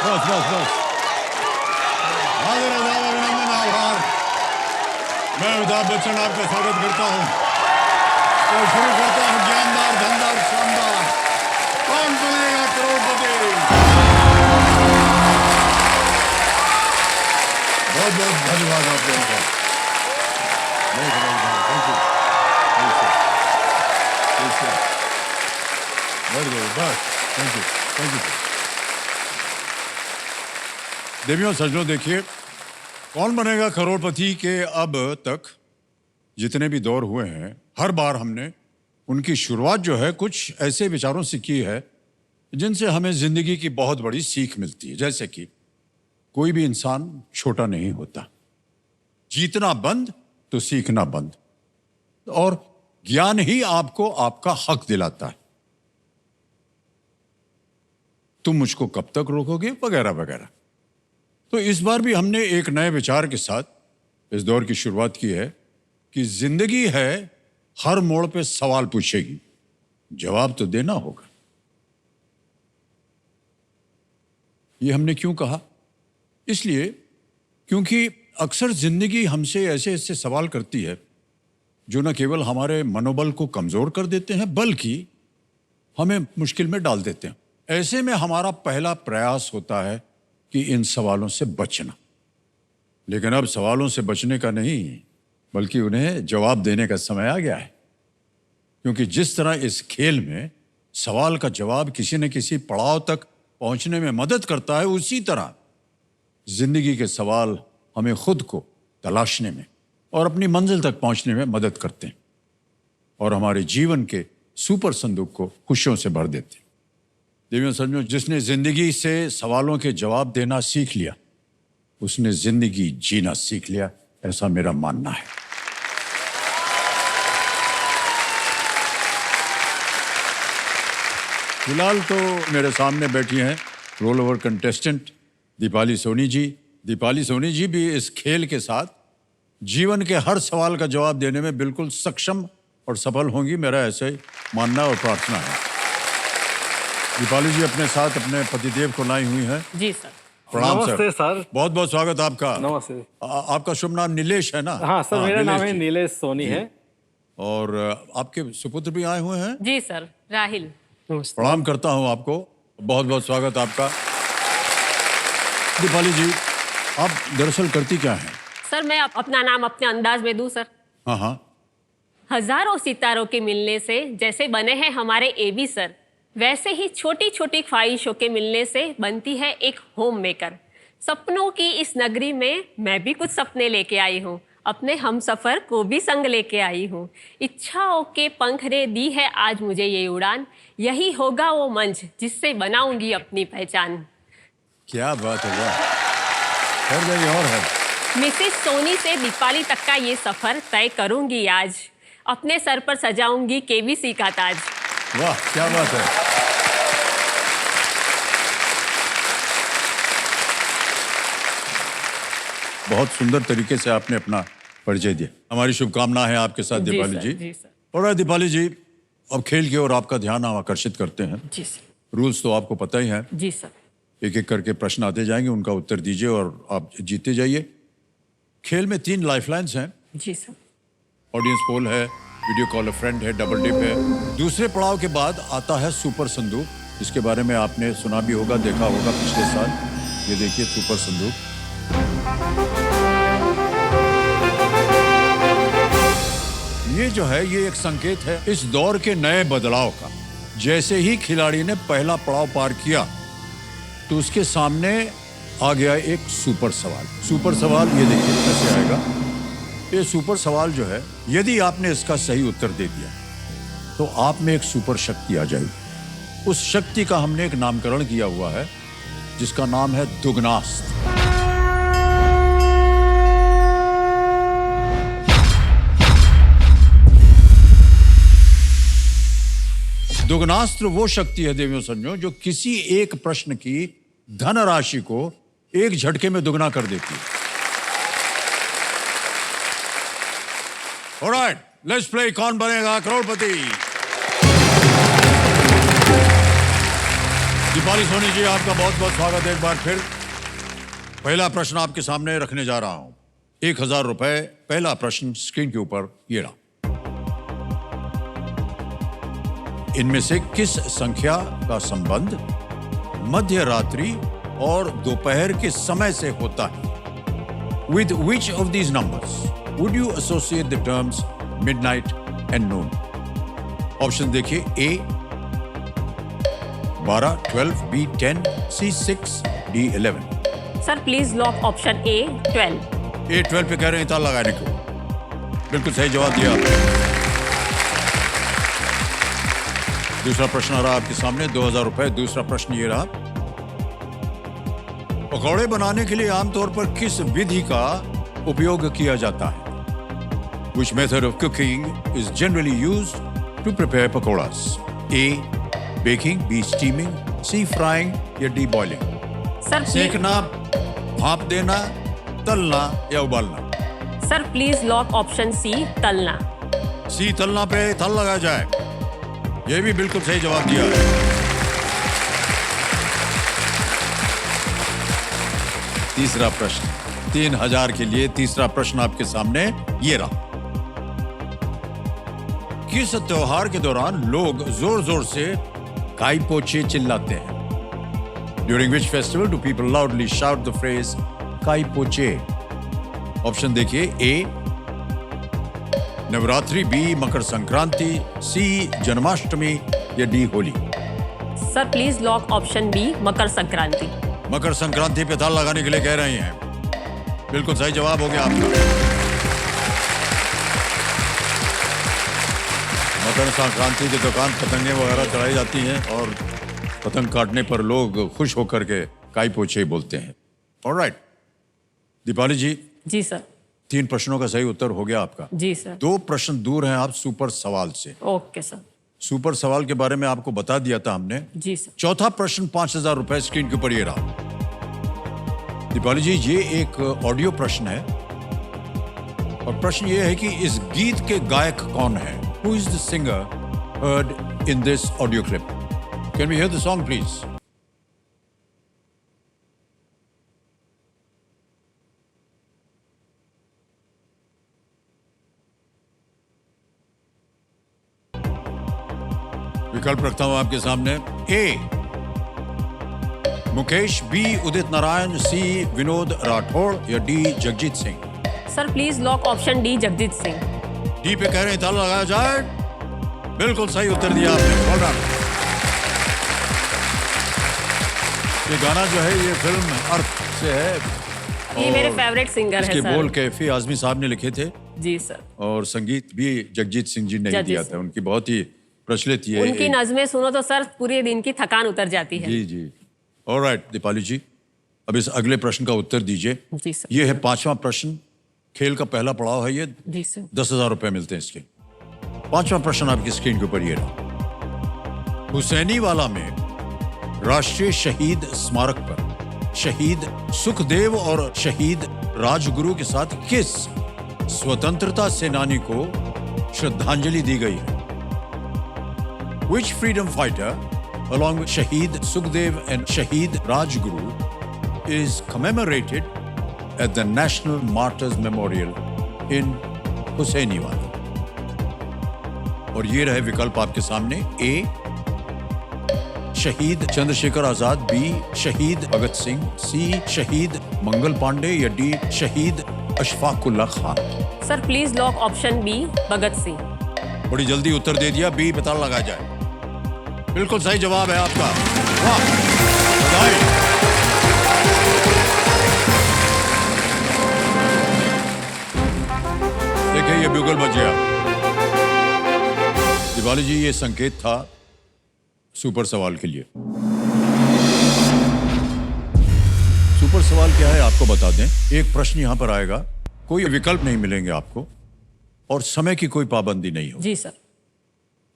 बस बस बस। हाजिर आदाब, अभिनंदन, आभार। मैं अमिताभ बच्चन आपका स्वागत करता हूँ और शुरू करता हूँ ज्ञानदार, धनदार, शानदार, कौन बनेगा करोड़पति। बहुत बहुत धन्यवाद आप लोगों का। Thank you. Thank you, thank you. देवियों सज्जनों, देखिए, कौन बनेगा करोड़पति के अब तक जितने भी दौर हुए हैं, हर बार हमने उनकी शुरुआत जो है कुछ ऐसे विचारों से की है जिनसे हमें जिंदगी की बहुत बड़ी सीख मिलती है। जैसे कि कोई भी इंसान छोटा नहीं होता, जीतना बंद तो सीखना बंद, और ज्ञान ही आपको आपका हक दिलाता है। तुम मुझको कब तक रोकोगे, वगैरह वगैरह। तो इस बार भी हमने एक नए विचार के साथ इस दौर की शुरुआत की है कि जिंदगी है हर मोड़ पे सवाल पूछेगी, जवाब तो देना होगा। ये हमने क्यों कहा? इसलिए क्योंकि अक्सर जिंदगी हमसे ऐसे ऐसे सवाल करती है जो न केवल हमारे मनोबल को कमजोर कर देते हैं बल्कि हमें मुश्किल में डाल देते हैं। ऐसे में हमारा पहला प्रयास होता है कि इन सवालों से बचना। लेकिन अब सवालों से बचने का नहीं बल्कि उन्हें जवाब देने का समय आ गया है, क्योंकि जिस तरह इस खेल में सवाल का जवाब किसी न किसी पड़ाव तक पहुंचने में मदद करता है, उसी तरह जिंदगी के सवाल हमें खुद को तलाशने में और अपनी मंजिल तक पहुंचने में मदद करते हैं और हमारे जीवन के सुपर संदूक को खुशियों से भर देते हैं। देवियों सज्जनों, जिसने जिंदगी से सवालों के जवाब देना सीख लिया उसने जिंदगी जीना सीख लिया, ऐसा मेरा मानना है। फिलहाल तो मेरे सामने बैठी हैं roll over contestant Deepali Soni ji. Deepali Soni ji भी इस खेल के साथ जीवन के हर सवाल का जवाब देने में बिल्कुल सक्षम और सफल होंगी, मेरा ऐसे ही मानना और प्रार्थना है। दीपाली जी अपने साथ अपने पतिदेव को लाई हुई हैं। जी सर। प्रणाम नमस्ते सर। बहुत बहुत स्वागत आपका। नमस्ते। आपका शुभ नाम नीलेश है ना? हाँ सर, मेरा नाम है जी। नीलेश सोनी है। और आपके सुपुत्र भी आए हुए हैं। जी सर, राहिल। प्रणाम करता हूं आपको, बहुत बहुत स्वागत आपका। दीपाली जी, आप दरअसल करती क्या हैं? सर मैं अपना नाम अपने अंदाज में दूं सर। हाँ हाँ। हजारों सितारों के मिलने से जैसे बने हैं हमारे एबी सर, वैसे ही छोटी छोटी ख्वाहिशों के मिलने से बनती है एक होम मेकर। सपनों की इस नगरी में मैं भी कुछ सपने लेके आई हूँ, अपने हम सफर को भी संग लेके आई हूँ। इच्छाओं के पंख ने दी है आज मुझे ये उड़ान, यही होगा वो मंच जिससे बनाऊंगी अपनी पहचान। क्या बात है, वाह। खैर गई और है। मिसेस सोनी से दीपाली तक का ये सफर तय करूंगी आज, अपने सर पर सजाऊंगी केबीसी का ताज। वाह क्या बात है। बहुत सुंदर तरीके से आपने अपना परिचय दिया। हमारी शुभकामना है आपके साथ दीपाली जी। जी सर। और दीपाली जी, अब खेल की ओर आपका ध्यान हम आकर्षित करते हैं। जी सर। रूल्स तो आपको पता ही है। जी सर। एक एक करके प्रश्न आते जाएंगे, उनका उत्तर दीजिए और आप जीते जाइए। खेल में 3 लाइफलाइंस हैं। जी सर। ऑडियंस पोल है, वीडियो कॉल अ फ्रेंड है, डबल डिप है। दूसरे पड़ाव के बाद आता है सुपर संदूक, जिसके बारे में आपने सुना भी होगा, देखा होगा पिछले साल। ये देखिए सुपर संदूक। ये जो है ये एक संकेत है इस दौर के नए बदलाव का। जैसे ही खिलाड़ी ने पहला पड़ाव पार किया तो उसके सामने आ गया एक सुपर सवाल। सुपर सवाल ये देखिए कैसे आएगा। ये सुपर सवाल जो है, यदि आपने इसका सही उत्तर दे दिया तो आप में एक सुपर शक्ति आ जाएगी। उस शक्ति का हमने एक नामकरण किया हुआ है जिसका नाम है दुगनास्त्र। दुगनास्त्र वो शक्ति है देवियों सज्जनों जो किसी एक प्रश्न की धनराशि को एक झटके में दुगना कर देती है। ऑलराइट, लेट्स प्ले कौन बनेगा करोड़पति। दीपाली सोनी जी, आपका बहुत बहुत स्वागत है एक बार फिर। पहला प्रश्न आपके सामने रखने जा रहा हूं। 1000 रुपए। पहला प्रश्न स्क्रीन के ऊपर ये रहा। इनमें से किस संख्या का संबंध मध्य रात्रि और दोपहर के समय से होता है? With which of these numbers would you associate the terms midnight and noon? Option देखिए। A 12, 12, B 10, C 6, D 11। Sir please lock option A 12। A 12 पे कह रहे हैं ताला लगाने को। बिल्कुल सही जवाब दिया आपने। दूसरा प्रश्न आ रहा आपके सामने, 2000 रुपए। दूसरा प्रश्न ये रहा। पकौड़े बनाने के लिए आमतौर पर किस विधि का उपयोग किया जाता है? Which method of cooking is generally used to prepare pakoras? A. Baking, B. Steaming, C. Frying या D. Boiling? सर सेकना, भाप देना, तलना या उबालना? Sir please lock option C तलना। सी तलना पे तल लगा जाए। यह भी बिल्कुल सही जवाब दिया है। तीसरा प्रश्न 3000 के लिए। तीसरा प्रश्न आपके सामने ये रहा। किस त्योहार के दौरान लोग जोर जोर से काई पोचे चिल्लाते हैं? During which festival do people loudly shout the phrase काई पोचे? ऑप्शन देखिए। A Navratri, B Makar Sankranti, C Janmashtami या D Holi? Sir please lock option B Makar Sankranti. Makar Sankranti पे ताला लगाने के लिए कह रही हैं। बिल्कुल सही जवाब हो गया आपका। मकर संक्रांति की दुकान पतंगे वगैरह चढ़ाई जाती हैं और पतंग काटने पर लोग खुश होकर के काई पोछे बोलते हैं। ऑलराइट दीपाली जी, जी सर। 3 प्रश्नों का सही उत्तर हो गया आपका। जी सर। 2 प्रश्न दूर हैं आप सुपर सवाल से। Okay sir. सुपर सवाल के बारे में आपको बता दिया था हमने। जी सर। चौथा प्रश्न 5000 रुपए स्क्रीन के ऊपर ये रहा। दीपाली जी, ये एक ऑडियो प्रश्न है और प्रश्न ये है कि इस गीत के गायक कौन है? Who is the singer heard in this audio clip? Can we hear the song, please? विकल्प रखता हूं आपके सामने। A Mukesh, B Udit Narayan, C Vinod Rathore या D Jagjit Singh? Sir please lock option D Jagjit Singh. D पे कह रहे हैं ताला लगाया जाए। बिल्कुल सही उत्तर दिया आपने। Well done। ये गाना जो है ये फिल्म अर्थ से है। ये मेरे फेवरेट सिंगर है इसके सर। बोल कैफी आजमी साहब ने लिखे थे जी सर। और संगीत भी जगजीत सिंह जी ने ही जगजीत दिया था। उनकी बहुत ही प्रचलित ये उनकी नज़में सुनो तो सर पूरे दिन की थकान उतर जाती है। जी जी। ऑलराइट दीपाली जी, अब इस अगले प्रश्न का उत्तर दीजिए। जी सर। ये है 5वां प्रश्न। खेल का पहला पड़ाव है ये। जी सर। 10,000 रुपए मिलते हैं इसके। 5वां प्रश्न आपकी स्क्रीन के ऊपर ये रहा। हुसैनीवाला में राष्ट्रीय शहीद स्मारक पर शहीद सुखदेव और शहीद राजगुरु के साथ किस स्वतंत्रता सेनानी को श्रद्धांजलि दी गई है? Which freedom fighter along with Shahid Sukhdev and Shahid Rajguru is commemorated at the National Martyrs Memorial in Hussainiwala? और ये रहे विकल्प आपके सामने। A शहीद चंद्रशेखर आजाद, B शहीद भगत सिंह, C शहीद मंगल पांडे या D शहीद Ashfaqulla Khan? Sir please lock option B Bhagat Singh. बड़ी जल्दी उत्तर दे दिया। B पता लगा जाए। बिल्कुल सही जवाब है आपका। वाह, बधाई। देखिए ये ब्यूगल बज गया। दिवाली जी, ये संकेत था सुपर सवाल के लिए। सुपर सवाल क्या है आपको बता दें। एक प्रश्न यहां पर आएगा, कोई विकल्प नहीं मिलेंगे आपको और समय की कोई पाबंदी नहीं हो। जी सर।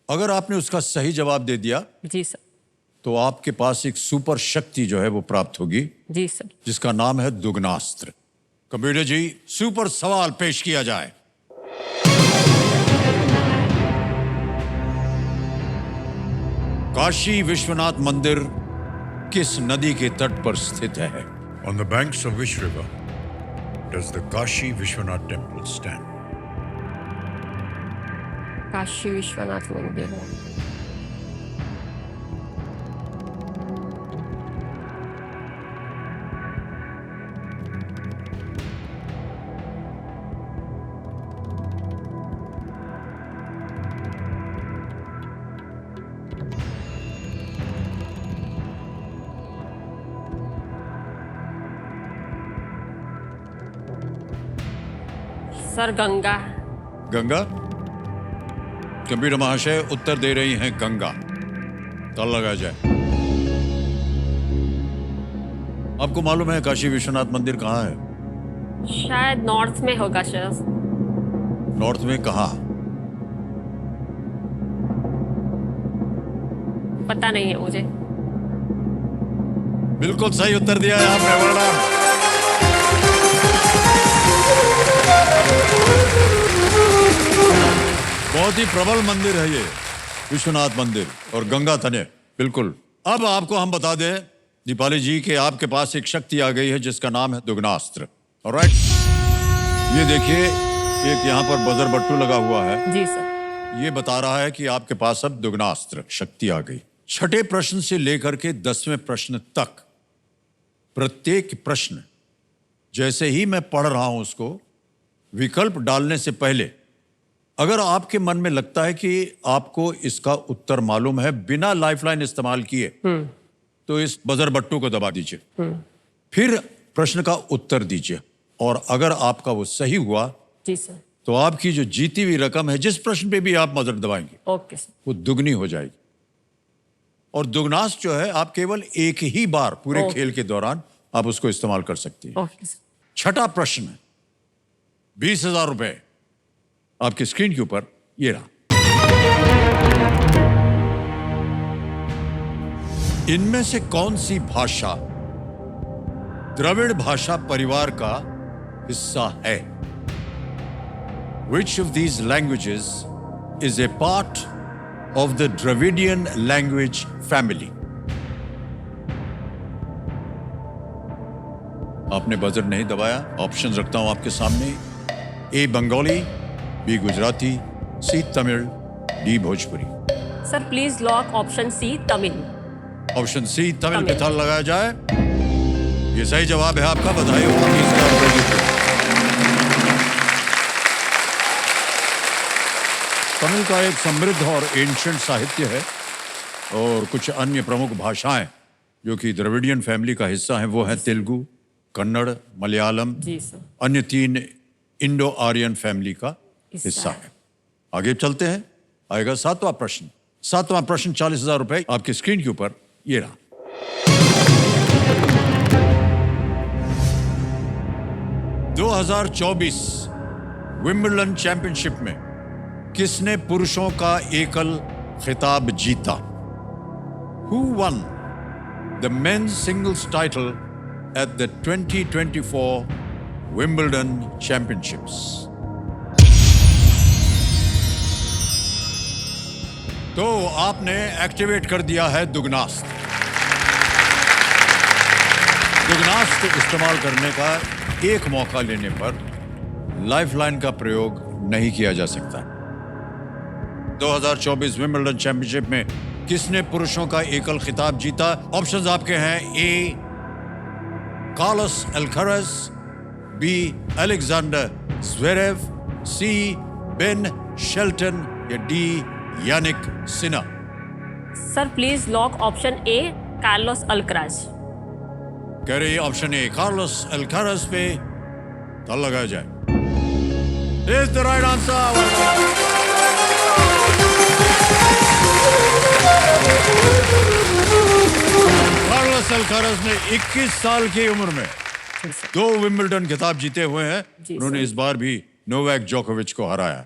अगर आपने उसका सही जवाब दे दिया जी सर। तो आपके पास एक सुपर शक्ति जो है वो प्राप्त होगी, जी सर। जिसका नाम है दुगनास्त्र। कंप्यूटर जी, सुपर सवाल पेश किया जाए। काशी विश्वनाथ मंदिर किस नदी के तट पर स्थित है? On the banks of which river does the Kashi Vishwanath temple stand? Kashi Vishwanath मंदिर है। सर गंगा। गंगा? कंप्यूटर महाशय उत्तर दे रही हैं गंगा। ताल लगाया जाए। आपको मालूम है काशी विश्वनाथ मंदिर कहाँ है? शायद नॉर्थ में होगा सर। नॉर्थ में कहाँ? पता नहीं है मुझे। बिल्कुल सही उत्तर दिया है आपने, well done। बहुत ही प्रबल मंदिर है ये विश्वनाथ मंदिर और गंगा तने, बिल्कुल। अब आपको हम बता दें दीपाली जी कि आपके पास एक शक्ति आ गई है जिसका नाम है दुगनास्त्र। ऑलराइट, ये देखिए एक यहाँ पर बजर बट्टू लगा हुआ है। जी सर। ये बता रहा है कि आपके पास अब दुगनास्त्र शक्ति आ गई। छठे प्रश्न से लेकर के 10वें प्रश्न तक प्रत्येक प्रश्न जैसे ही मैं पढ़ रहा हूं उसको विकल्प डालने से पहले अगर आपके मन में लगता है कि आपको इसका उत्तर मालूम है बिना लाइफलाइन इस्तेमाल किए, तो इस बजर बट्टू को दबा दीजिए, फिर प्रश्न का उत्तर दीजिए और अगर आपका वो सही हुआ जी सर। तो आपकी जो जीती हुई रकम है जिस प्रश्न पे भी आप बजर दबाएंगे ओके सर। वो दुगनी हो जाएगी। और दुगनास जो है आप केवल एक ही बार पूरे खेल के दौरान आप उसको इस्तेमाल कर सकती हैं। Okay sir. छठा प्रश्न 20,000 रुपए आपकी स्क्रीन के ऊपर ये रहा। इनमें से कौन सी भाषा द्रविड़ भाषा परिवार का हिस्सा है? Which of these languages is a part of the Dravidian language family? आपने बजर नहीं दबाया। ऑप्शन रखता हूं आपके सामने। A Bengali, B Gujarati, C Tamil, D Bhojpuri. Sir please lock option C Tamil. Option C Tamil पे ताल लगाया जाए। ये सही जवाब है आपका, बधाई हो। 20,000 रुपए जीते। तमिल का एक समृद्ध और एंशिएंट साहित्य है और कुछ अन्य प्रमुख भाषाएं जो कि द्रविडियन फैमिली का हिस्सा हैं वो है तेलुगु, कन्नड़, मलयालम। जी सर। अन्य 3 इंडो आर्यन फैमिली का हिस्सा है। आगे चलते हैं। आएगा 7वां प्रश्न। 7वां प्रश्न 40,000 रुपए आपकी स्क्रीन के ऊपर ये रहा। 2024 विंबलडन चैंपियनशिप में किसने पुरुषों का एकल खिताब जीता? Who won the men's singles title at the 2024 Wimbledon Championships? तो आपने एक्टिवेट कर दिया है दुगनास्त्र। दुगनास्त्र इस्तेमाल करने का एक मौका लेने पर लाइफलाइन का प्रयोग नहीं किया जा सकता। 2024 विंबलडन चैंपियनशिप में किसने पुरुषों का एकल खिताब जीता? ऑप्शंस आपके हैं। A Carlos Alcaraz, B Alexander Zverev, C Ben Shelton या D Jannik Sinner. Sir please lock option A Carlos Alcaraz. कह रही ऑप्शन ए कार्लोस अल्काराज पे ताल लगाया जाए। Is the right answer. Carlos Alcaraz ने 21 साल की उम्र में 2 विंबलडन खिताब जीते हुए हैं। उन्होंने इस बार भी नोवाक जोकोविच को हराया।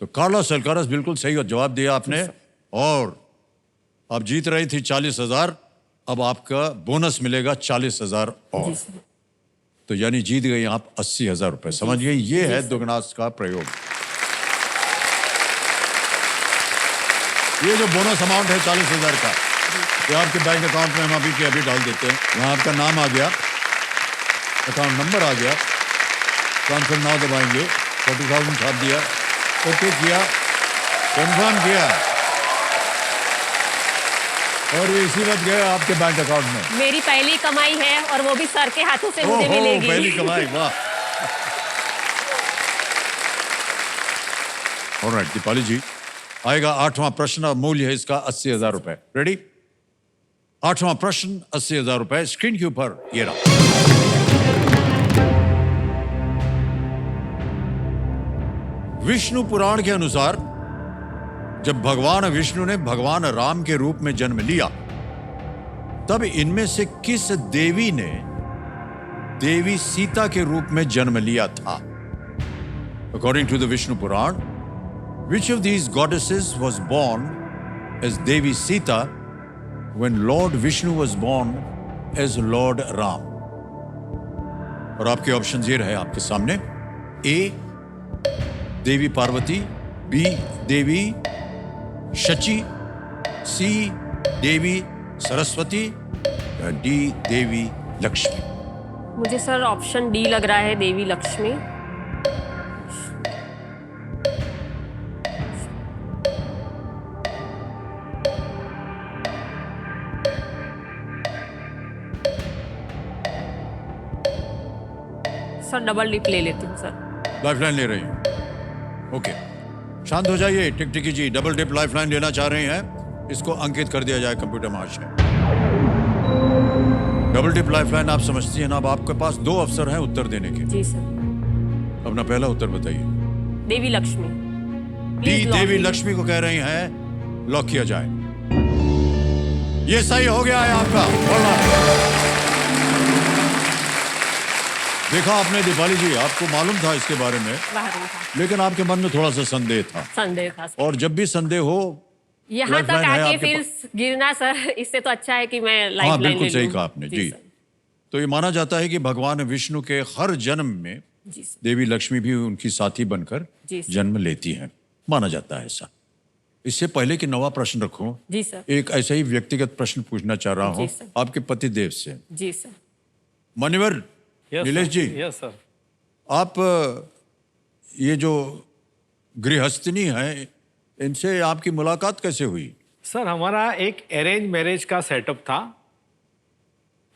तो कार्लोस अल्काराज बिल्कुल सही जवाब दिया आपने और आप जीत रही थी 40,000। अब आपका बोनस मिलेगा 40,000 और, तो यानी जीत गई आप 80,000 रुपए। समझ गई? ये है दुगनास का प्रयोग। ये जो बोनस अमाउंट है 40,000 का, ये आपके बैंक अकाउंट में हम अभी के अभी डाल देते हैं। यहाँ आपका नाम आ गया, अकाउंट नंबर आ गया, ट्रांसफर नाउ दबाएंगे, 40,000 छाप दिया, ओके किया, कंफर्म किया और ये इसी वक्त गया आपके बैंक अकाउंट में। मेरी पहली कमाई है और वो भी सर के हाथों से मुझे मिलेगी। पहली कमाई, वाह। ऑलराइट दीपाली जी, आएगा 8वां प्रश्न और मूल्य है इसका 80,000 रुपए। रेडी? 8वां प्रश्न 80,000 रुपए स्क्रीन के ऊपर ये रहा। विष्णु पुराण के अनुसार जब भगवान विष्णु ने भगवान राम के रूप में जन्म लिया, तब इनमें से किस देवी ने देवी सीता के रूप में जन्म लिया था? According to the Vishnu Purana, which of these goddesses was born as Devi Sita when Lord Vishnu was born as Lord Ram? और आपके ऑप्शंस ये रहे आपके सामने। ए देवी पार्वती, बी देवी शची, सी देवी सरस्वती, या डी देवी लक्ष्मी। मुझे सर ऑप्शन डी लग रहा है, देवी लक्ष्मी। सर डबल डिप ले लेती हूँ सर। लाइफलाइन ले रही हैं? ओके, शांत हो जाइए। टिकटिकी जी डबल डिप लाइफलाइन लेना चाह रही हैं, इसको अंकित कर दिया जाए कंप्यूटर महाशय। डबल डिप लाइफलाइन आप समझती हैं ना? अब आपके पास 2 अवसर हैं उत्तर देने के। जी सर। अपना पहला उत्तर बताइए। Devi Lakshmi. D Please lock Devi me। Lakshmi को कह रही हैं, लॉक किया जाए। ये सही हो गया है आपका। देखा आपने दीपाली जी, आपको मालूम था इसके बारे में, बाहर नहीं था। लेकिन आपके मन में थोड़ा सा संदेह था। संदेह था सर। और जब भी संदेह हो, यहाँ तक लाइफलाइन है आके आपके फिर गिरना सर, इससे तो अच्छा है कि मैं हाँ लाइफलाइन बिल्कुल ले सही लूँ। कहा आपने जी। सर। तो ये माना जाता है कि भगवान विष्णु के हर जन्म में जी सर। देवी लक्ष्मी भी उनकी साथी बनकर जी सर। जन्म लेती हैं, माना जाता है ऐसा। इससे पहले कि 9वां प्रश्न रखूं, जी सर। एक ऐसा ही व्यक्तिगत प्रश्न पूछना चाह रहा हूं जी सर। आपके पति देव से। जी सर। मनिवर नीलेश जी, यस सर। आप ये जो गृहस्थिनी हैं, इनसे आपकी मुलाकात कैसे हुई? सर हमारा एक अरेंज मैरिज का सेटअप था।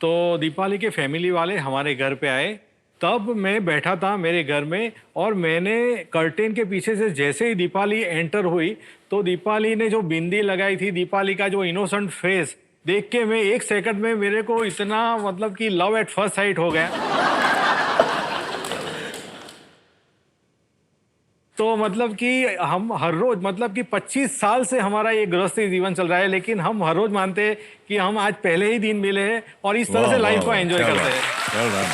तो दीपाली के फैमिली वाले हमारे घर पे आए, तब मैं बैठा था मेरे घर में, और मैंने कर्टेन के पीछे से जैसे ही दीपाली एंटर हुई, तो दीपाली ने जो बिंदी लगाई थी, दीपाली का जो इनोसेंट फेस देख के मैं 1 सेकंड में मेरे को इतना मतलब कि लव एट फर्स्ट साइट हो गया। तो मतलब कि हम हर रोज, मतलब कि 25 साल से हमारा ये गृहस्थी जीवन चल रहा है, लेकिन हम हर रोज मानते हैं कि हम आज पहले ही दिन मिले हैं और इस तरह से लाइफ को एंजॉय करते हैं।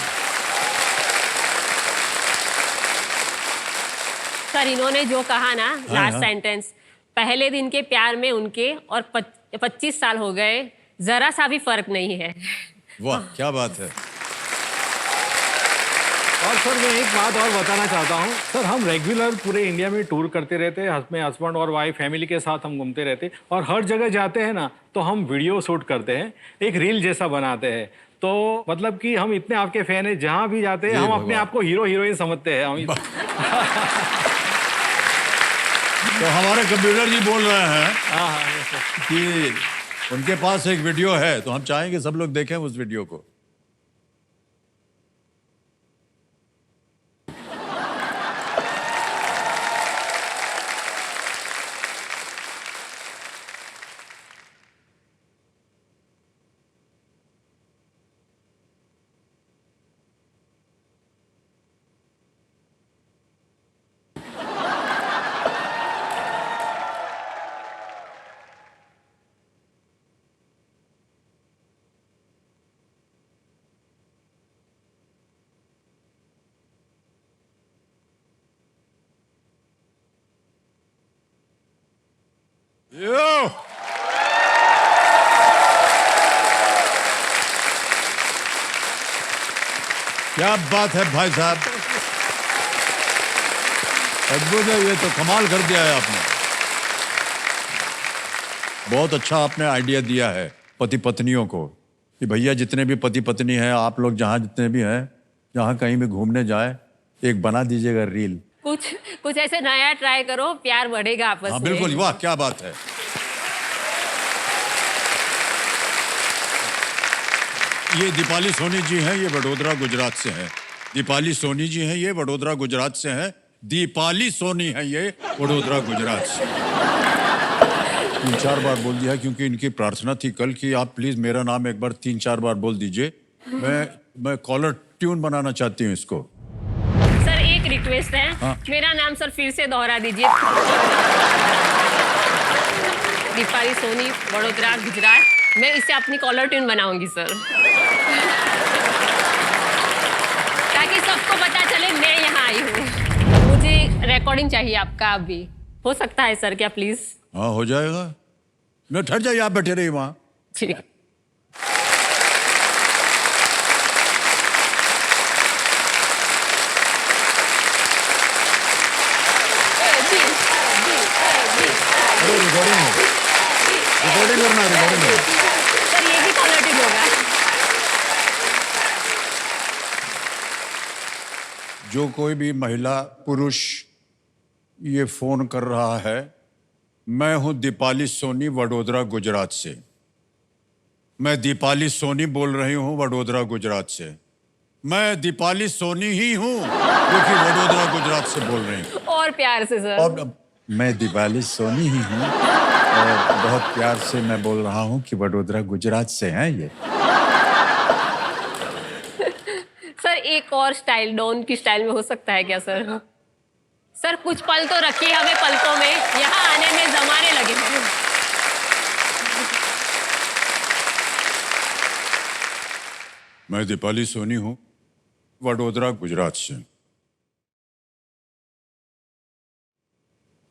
सर इन्होंने जो कहा ना लास्ट हाँ। सेंटेंस, पहले दिन के प्यार में उनके और 25 साल हो गए, जरा सा भी फर्क नहीं है। वाह क्या बात है। और सर मैं एक बात और बताना चाहता हूँ सर, हम रेगुलर पूरे इंडिया में टूर करते रहते हैं, अपने हस्बैंड और वाइफ फैमिली के साथ हम घूमते रहते हैं, और हर जगह जाते हैं ना तो हम वीडियो शूट करते हैं, एक रील जैसा बनाते हैं। तो मतलब कि हम इतने आपके फैन हैं, जहाँ भी जाते हैं हम अपने आप को हीरो हीरोइन समझते हैं हम। तो हमारे कंप्यूटर जी बोल रहे हैं हाँ हाँ yes, sir। कि उनके पास एक वीडियो है, तो हम चाहेंगे सब लोग देखें उस वीडियो को। यो! क्या बात है भाई साहब, अद्भुत है, ये तो कमाल कर दिया है आपने। बहुत अच्छा आपने आइडिया दिया है पति पत्नियों को कि भैया जितने भी पति पत्नी हैं, आप लोग जहाँ जितने भी हैं, जहाँ कहीं भी घूमने जाए, एक बना दीजिएगा रील। कुछ कुछ ऐसे नया ट्राई करो, प्यार बढ़ेगा आपस हाँ में। बिल्कुल, वाह क्या बात है। ये दीपाली सोनी जी हैं, ये वडोदरा गुजरात से हैं। दीपाली सोनी जी हैं, ये वडोदरा गुजरात से हैं। दीपाली सोनी है ये वडोदरा गुजरात से। 3-4 बार बोल दिया क्योंकि इनकी प्रार्थना थी कल कि आप प्लीज मेरा नाम एक बार 3-4 बार बोल दीजिए। मैं कॉलर ट्यून बनाना चाहती हूँ इसको। सर एक रिक्वेस्ट है, हाँ। मेरा नाम सर फिर से दोहरा दीजिए। दीपाली सोनी वडोदरा गुजरात। मैं इससे अपनी कॉलर ट्यून बनाऊंगी सर, ताकि सबको पता चले मैं यहाँ आई हूँ। मुझे रिकॉर्डिंग चाहिए आपका अभी, हो सकता है सर क्या प्लीज? हाँ हो जाएगा। न ठहर जाइए, आप बैठे रहिए वहाँ। ठीक है। रिकॉर्डिंग करना है, रिकॉर्डिंग करना। सर ये भी कॉलर ट्यून होगा। जो कोई भी महिला पुरुष ये फोन कर रहा है, मैं हूं दीपाली सोनी वडोदरा गुजरात से। मैं दीपाली सोनी बोल रही हूं वडोदरा गुजरात से। मैं दीपाली सोनी ही हूं जो कि वडोदरा गुजरात से बोल रही हूं। और प्यार से सर। और मैं दीपाली सोनी ही हूं और बहुत प्यार से मैं बोल रहा हूं कि वडोदरा गुजरात से हैं ये। सर एक और स्टाइल, डॉन की स्टाइल में हो सकता है क्या सर? सर कुछ पल तो रखिए हमें पलकों में, यहाँ आने में जमाने लगे। मैं दीपाली सोनी हूं वडोदरा गुजरात से।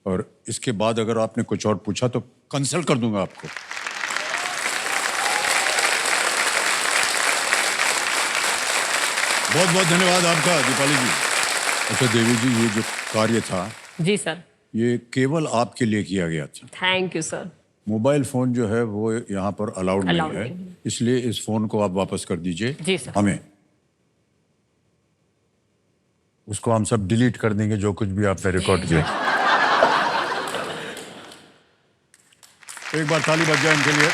और इसके बाद अगर आपने कुछ और पूछा तो कंसल्ट कर दूंगा आपको। बहुत बहुत धन्यवाद आपका दीपाली जी। अच्छा देवी जी, ये जो कार्य था जी सर। ये केवल आपके लिए किया गया था। Thank you sir. Mobile phone जो है वो यहाँ पर अलाउड नहीं Allowed है, नहीं। इसलिए इस फोन को आप वापस कर दीजिए। जी सर। हमें उसको हम सब डिलीट कर देंगे जो कुछ भी आपने रिकॉर्ड किया। एक बार ताली बज जाए इनके लिए।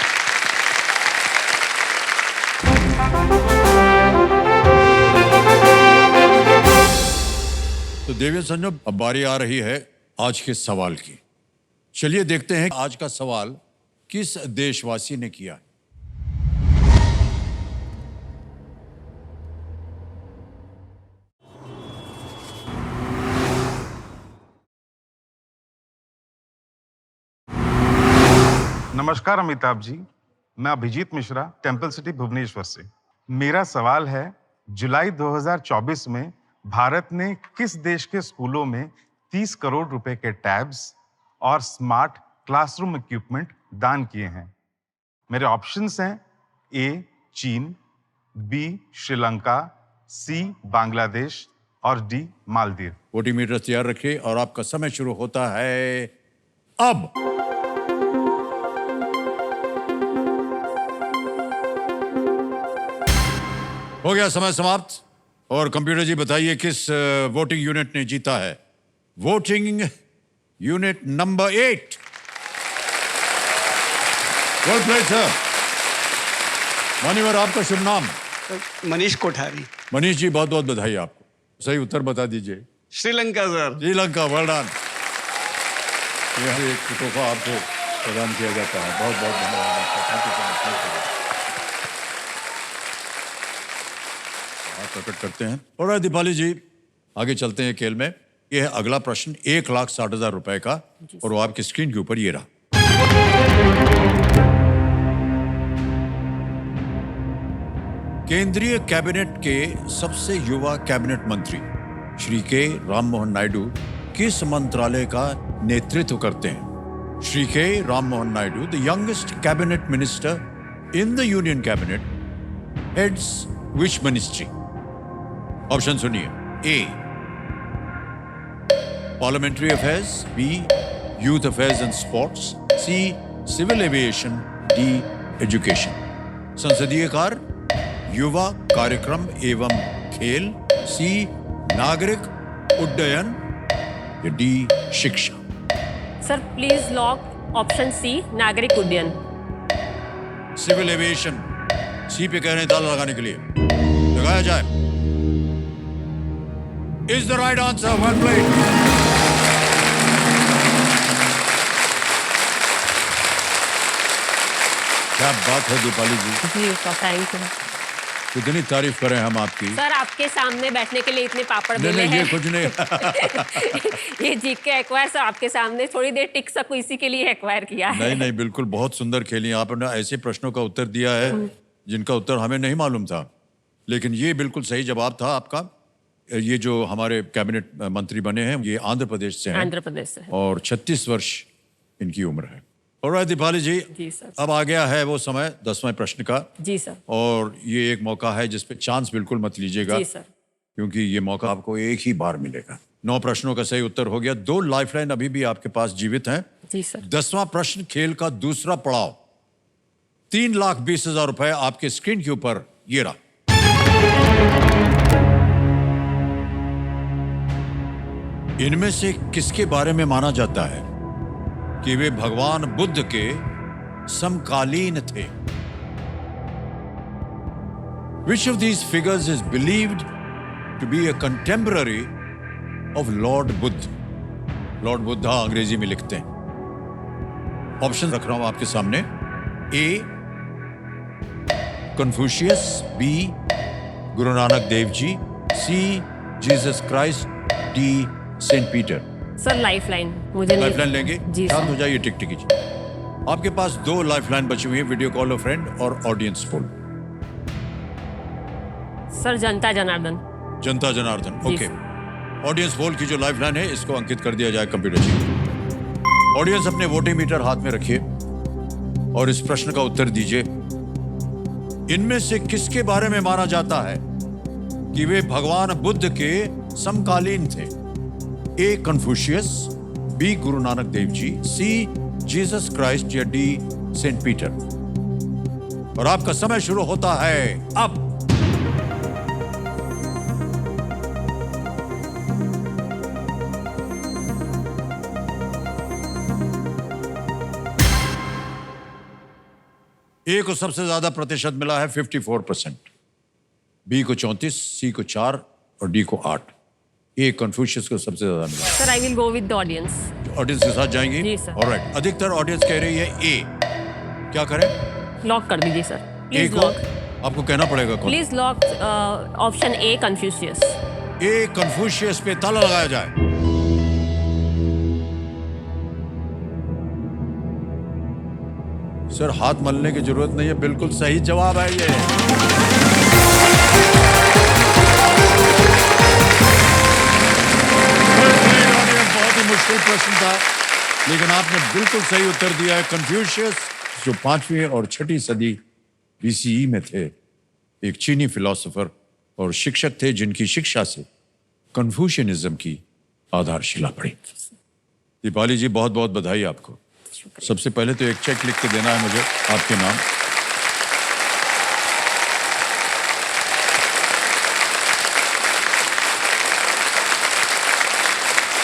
तो देवी संजय, अब बारी आ रही है आज के सवाल की। चलिए देखते हैं आज का सवाल किस देशवासी ने किया। नमस्कार अमिताभ जी, मैं अभिजीत मिश्रा, टेम्पल सिटी भुवनेश्वर से। मेरा सवाल है, जुलाई 2024 में भारत ने किस देश के स्कूलों में 30 करोड़ रुपए के टैब्स और स्मार्ट क्लासरूम इक्विपमेंट दान किए हैं? मेरे ऑप्शंस हैं ए चीन, बी श्रीलंका, सी बांग्लादेश और डी मालदीव। वोटिंग मीटर तैयार रखिए और आपका समय शुरू होता है अब। हो गया समय समाप्त। और कंप्यूटर जी बताइए किस वोटिंग यूनिट ने जीता है? Voting unit number 8। Well played sir. मान्यवर, आपका शुभ नाम? मनीष कोठारी। मनीष जी, बहुत बहुत बधाई आपको। सही उत्तर बता दीजिए। Sri Lanka sir. Sri Lanka, well done. यह एक तोहफा आपको प्रदान किया जाता है। बहुत बहुत धन्यवाद आपका। Thank you so much. प्रकट करते हैं। और दीपाली जी, आगे चलते हैं खेल में। यह है अगला प्रश्न 1,60,000 रुपए का, और वो आपकी स्क्रीन के ऊपर ये रहा। केंद्रीय कैबिनेट के सबसे युवा कैबिनेट मंत्री श्री के राम मोहन नायडू किस मंत्रालय का नेतृत्व करते हैं? Shri K Ram Mohan Naidu, the youngest cabinet minister in the union cabinet, heads which ministry? Option सुनिए। A parliamentary affairs, B youth affairs and sports, C civil aviation, D education. संसदीय कार्य, युवा कार्यक्रम एवं खेल, सी नागरिक उड्डयन, या डी शिक्षा। Sir please lock option C, नागरिक उड्डयन। सिविल एविएशन, सी पे कह रहे हैं ताला लगाने के लिए, लगाया जाए। Is the right answer, well played. क्या बात है दीपाली जी, जी सर, थैंक यू। कितनी तारीफ करें हम आपकी। सर आपके सामने बैठने के लिए इतने पापड़ नहीं बेले नहीं, ये हैं। कुछ नहीं। ये जीत के एक्वायर सर आपके सामने थोड़ी देर टिक सकूं इसी के लिए एक्वायर किया है। नहीं नहीं, बिल्कुल बहुत सुंदर खेली आपने। ऐसे प्रश्नों का उत्तर दिया है जिनका उत्तर हमें नहीं मालूम था, लेकिन ये बिल्कुल सही जवाब था आपका। ये जो हमारे कैबिनेट मंत्री बने हैं ये आंध्र प्रदेश से हैं आंध्र प्रदेश से है। और 36 वर्ष इनकी उम्र है। और दीपाली जी, जी सर। अब आ गया है वो समय 10वें प्रश्न का, जी सर। और ये एक मौका है जिस पे चांस बिल्कुल मत लीजिएगा, जी सर। क्योंकि ये मौका आपको एक ही बार मिलेगा। 9 प्रश्नों का सही उत्तर हो गया। 2 लाइफलाइन अभी भी आपके पास जीवित हैं। जी सर। 10वां प्रश्न, खेल का दूसरा पड़ाव। 3,20,000 रुपए आपके स्क्रीन के ऊपर, ये रहा। इनमें से किसके बारे में माना जाता है कि वे भगवान बुद्ध के समकालीन थे? Which of these figures is believed to be a contemporary of Lord Buddha? Lord Buddha अंग्रेजी में लिखते हैं। ऑप्शन रख रहा हूं आपके सामने। ए Confucius, B Guru Nanak Dev ji, C Jesus Christ, D Saint Peter. Sir lifeline मुझे नहीं। लाइफलाइन लेंगे? जी शांत सर। हो जाइए, टिक टिक जी। आपके पास 2 लाइफलाइन बची हुई है, वीडियो कॉल फ्रेंड और ऑडियंस पोल। सर जनता जनार्दन। जनता जनार्दन, जी ओके। सर। ऑडियंस पोल की जो लाइफलाइन है इसको अंकित कर दिया जाए कंप्यूटर जी। ऑडियंस अपने वोटिंग मीटर हाथ में रखिए और इस प्रश्न का उत्तर दीजिए। इनमें से किसके बारे में माना जाता है कि वे भगवान बुद्ध के समकालीन थे? ए Confucius, B Guru Nanak Dev ji, C Jesus Christ, या डी सेंट पीटर। और आपका समय शुरू होता है अब। ए को सबसे ज्यादा प्रतिशत मिला है 54%, बी को 34, सी को 4 और डी को 8। ए कन्फ्यूशियस को सबसे ज्यादा मिला। Sir I will go with the audience. Audience के साथ जाएंगी? जी सर। ऑलराइट, अधिकतर ऑडियंस कह रही है ए। क्या करें? लॉक कर दीजिए सर, ए प्लीज को लॉक। आपको कहना पड़ेगा कौन? Please lock option A Confucius. A Confucius पे ताला लगाया जाए। सर हाथ मलने की जरूरत नहीं है, बिल्कुल सही जवाब है ये। बहुत ही मुश्किल प्रश्न था, लेकिन आपने बिल्कुल सही उत्तर दिया है। कन्फ्यूशियस जो 5वीं और 6ठी सदी बीसीई में थे, एक चीनी फिलोसोफर और शिक्षक थे जिनकी शिक्षा से कन्फ्यूशियनिज्म की आधारशिला पड़ी। दीपाली जी बहुत बहुत बधाई आपको। सबसे पहले तो एक चेक लिख के देना है मुझे आपके नाम।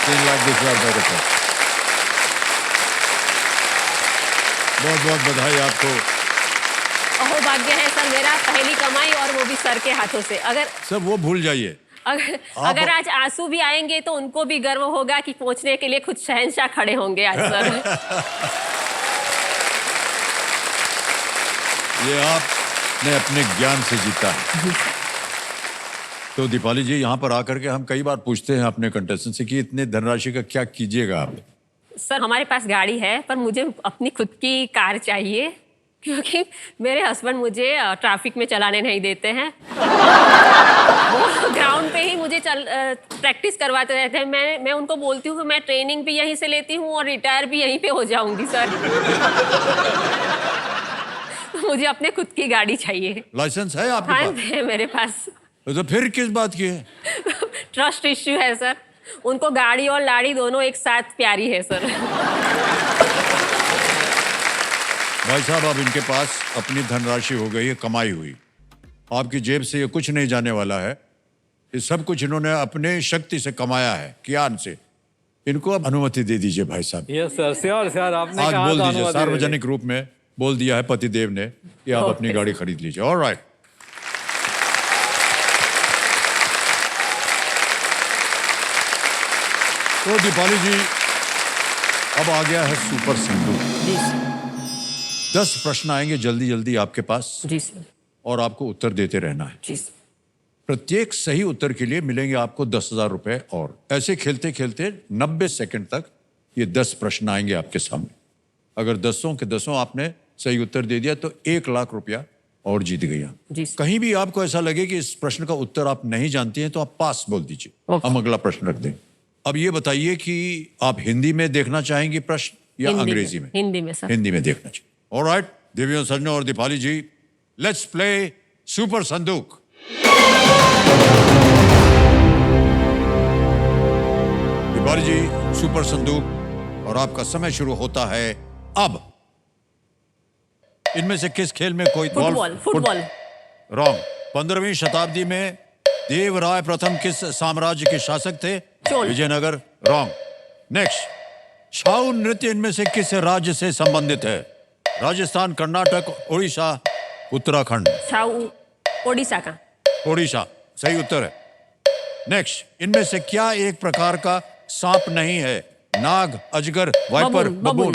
₹3,20,000 का चेक। बहुत बहुत बधाई आपको। अहो भाग्य है सर मेरा, पहली कमाई और वो भी सर के हाथों से। अगर सब वो भूल जाइए। अगर आज आंसू भी आएंगे तो उनको भी गर्व होगा कि पहुंचने के लिए खुद शहंशाह खड़े होंगे आज सर। ये आपने अपने ज्ञान से जीता है। तो दीपाली जी यहाँ पर आकर के हम कई बार पूछते हैं अपने कंटेस्टेंट से कि इतने धनराशि का क्या कीजिएगा आप? सर हमारे पास गाड़ी है पर मुझे अपनी खुद की कार चाहिए, क्योंकि मेरे हस्बैंड मुझे ट्रैफिक में चलाने नहीं देते हैं। वो ग्राउंड पे ही मुझे प्रैक्टिस करवाते रहते हैं। मैं उनको बोलती हूँ मैं ट्रेनिंग भी यहीं से लेती हूँ और रिटायर भी यहीं पे हो जाऊंगी सर। मुझे अपने खुद की गाड़ी चाहिए। लाइसेंस है आपके हाँ पास? है मेरे पास। तो फिर किस बात की है? ट्रस्ट इश्यू है सर। उनको गाड़ी और लाड़ी दोनों एक साथ प्यारी है सर। भाई साहब, अब इनके पास अपनी धनराशि हो गई है कमाई हुई। आपकी जेब से ये कुछ नहीं जाने वाला है। ये सब कुछ इन्होंने अपने शक्ति से कमाया है, ज्ञान से। इनको अब अनुमति दे दीजिए भाई साहब। यस सर, श्योर सर, आपने आज कहा बोल तो दीजिए, अनुमति दे सार्वजनिक रूप में बोल दिया है पतिदेव ने कि आप अपनी गाड़ी खरीद लीजिए। ऑलराइट। तो दीपाली जी, अब आ गया है सुपर संदूक। जी सर। 10 प्रश्न आएंगे जल्दी जल्दी आपके पास जी सर। और आपको उत्तर देते रहना है। जी सर। प्रत्येक सही उत्तर के लिए मिलेंगे आपको 10,000 रुपए। और ऐसे खेलते खेलते 90 सेकंड तक ये 10 प्रश्न आएंगे आपके सामने। अगर 10 के 10 आपने सही उत्तर दे दिया तो 1 लाख रुपया और जीत गया। जी सर। कहीं भी आपको ऐसा लगे कि इस प्रश्न का उत्तर आप नहीं जानती हैं तो आप पास बोल दीजिए। ओके। हम अगला प्रश्न रख दें। अब ये बताइए कि आप हिंदी में देखना चाहेंगे प्रश्न या हिंदी अंग्रेजी में? हिंदी में सर। हिंदी में देखना चाहिए। ऑलराइट, देवियों सज्जनों और दीपाली जी, लेट्स प्ले सुपर संदूक। दीपाली जी, सुपर संदूक और आपका समय शुरू होता है अब। इनमें से किस खेल में कोई फुटबॉल। रॉन्ग। 15वीं शताब्दी में देवराय प्रथम किस साम्राज्य के शासक थे? चोल। विजयनगर। रॉन्ग। नेक्स्ट, छाऊ नृत्य इनमें से किस राज्य से संबंधित है? राजस्थान, कर्नाटक, उड़ीसा, उत्तराखंड। छाऊ ओडिशा का। ओडिशा सही उत्तर है। नेक्स्ट, इनमें से क्या एक प्रकार का सांप नहीं है? नाग, अजगर, viper, baboon.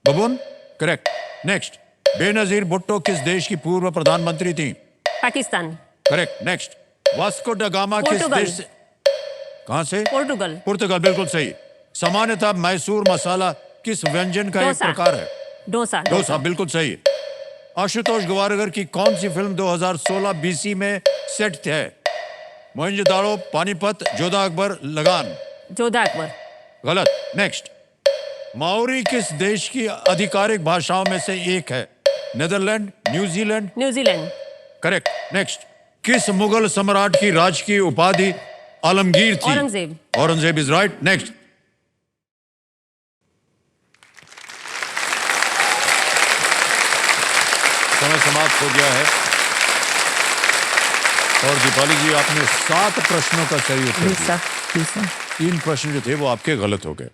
Baboon correct. Next, Benazir Bhutto किस देश की पूर्व प्रधानमंत्री थी? Pakistan. Correct. Next, Vasco da Gama किस पोर्टुगल। देश से? कहां से? पोर्टुगल। पुर्तगाल, बिल्कुल सही। सामान्यतः मैसूर मसाला किस व्यंजन का एक डोसा। प्रकार है? डोसा। डोसा, बिल्कुल सही। आशुतोष गवारकर की कौन सी फिल्म 2016 बीसी में सेट है? मोहनजोदाड़ो, पानीपत, जोधा अकबर, लगान। जोधा अकबर। गलत। नेक्स्ट, माओरी किस देश की आधिकारिक भाषाओं में से एक है? Netherland, New Zealand. New Zealand. Correct. Next, किस मुगल सम्राट की राजकीय उपाधि आलमगीर थी? Aurangzeb. Aurangzeb is right. Next, समय समाप्त हो गया है और दीपाली जी, आपने 7 प्रश्नों का सही उत्तर जी दिया। सर। जी सर। 3 प्रश्न जो थे वो आपके गलत हो गए।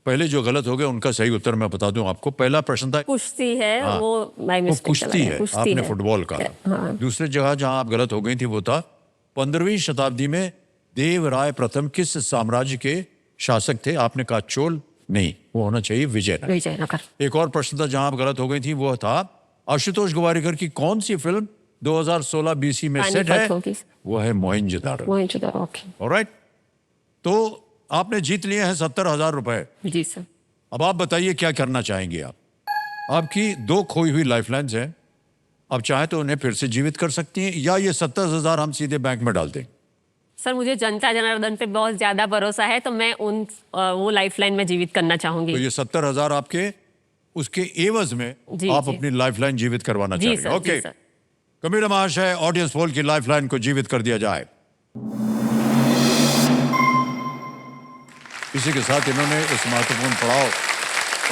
पहले जो गलत हो गए उनका सही उत्तर मैं बता दूं आपको। पहला प्रश्न था कुश्ती है। हाँ, वो माय वो मिस्टेक। कुश्ती है, आपने फुटबॉल कहा। हाँ। दूसरी जगह जहां आप गलत हो गई थी वो था 15वीं शताब्दी में देवराय प्रथम किस साम्राज्य के शासक थे? आपने कहा चोल। नहीं, वो होना चाहिए विजयनगर। विजयनगर। एक और प्रश्न था जहां आप गलत हो गई थी, वो था आशुतोष गवारिकर की कौन सी फिल्म 2016 बीसी में सेट है? पानीपत होगी। वो है मोहनजोदाड़ो। मोहनजोदाड़ो। ओके। ऑलराइट, तो आपने जीत लिए हैं 70,000 रुपए। जी सर। अब आप बताइए क्या करना चाहेंगे आप? आपकी 2 खोई हुई लाइफलाइन्स हैं। अब चाहे तो उन्हें फिर से जीवित कर सकती हैं या ये 70,000 हम सीधे बैंक में डाल दें। सर, मुझे जनता जनार्दन पे बहुत ज्यादा भरोसा है, तो मैं वो लाइफलाइन में जीवित करना चाहूंगी। तो ये 70,000 आपके, उसके एवज में जी, आप जी। अपनी लाइफलाइन जीवित करवाना जी चाहेंगे। सर। ओके, जी सर। कबीर महाशय, ऑडियंस पोल की लाइफलाइन को जीवित कर दिया जाए। इसी के साथ इन्होंने इस महत्वपूर्ण पड़ाव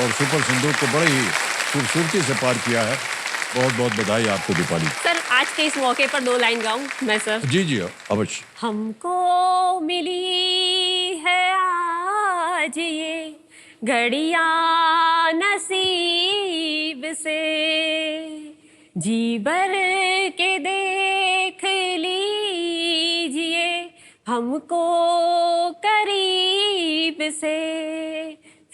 और सुपर संदूक को बड़ी ही खूबसूरती से पार किया है। बहुत बहुत बधाई आपको दीपाली। सर, आज के इस मौके पर 2 लाइन गाऊं मैं सर? जी जी अवश्य। हमको मिली है आज ये घड़ियां नसीब से, जी भर के देख लीजिए हमको करीब से,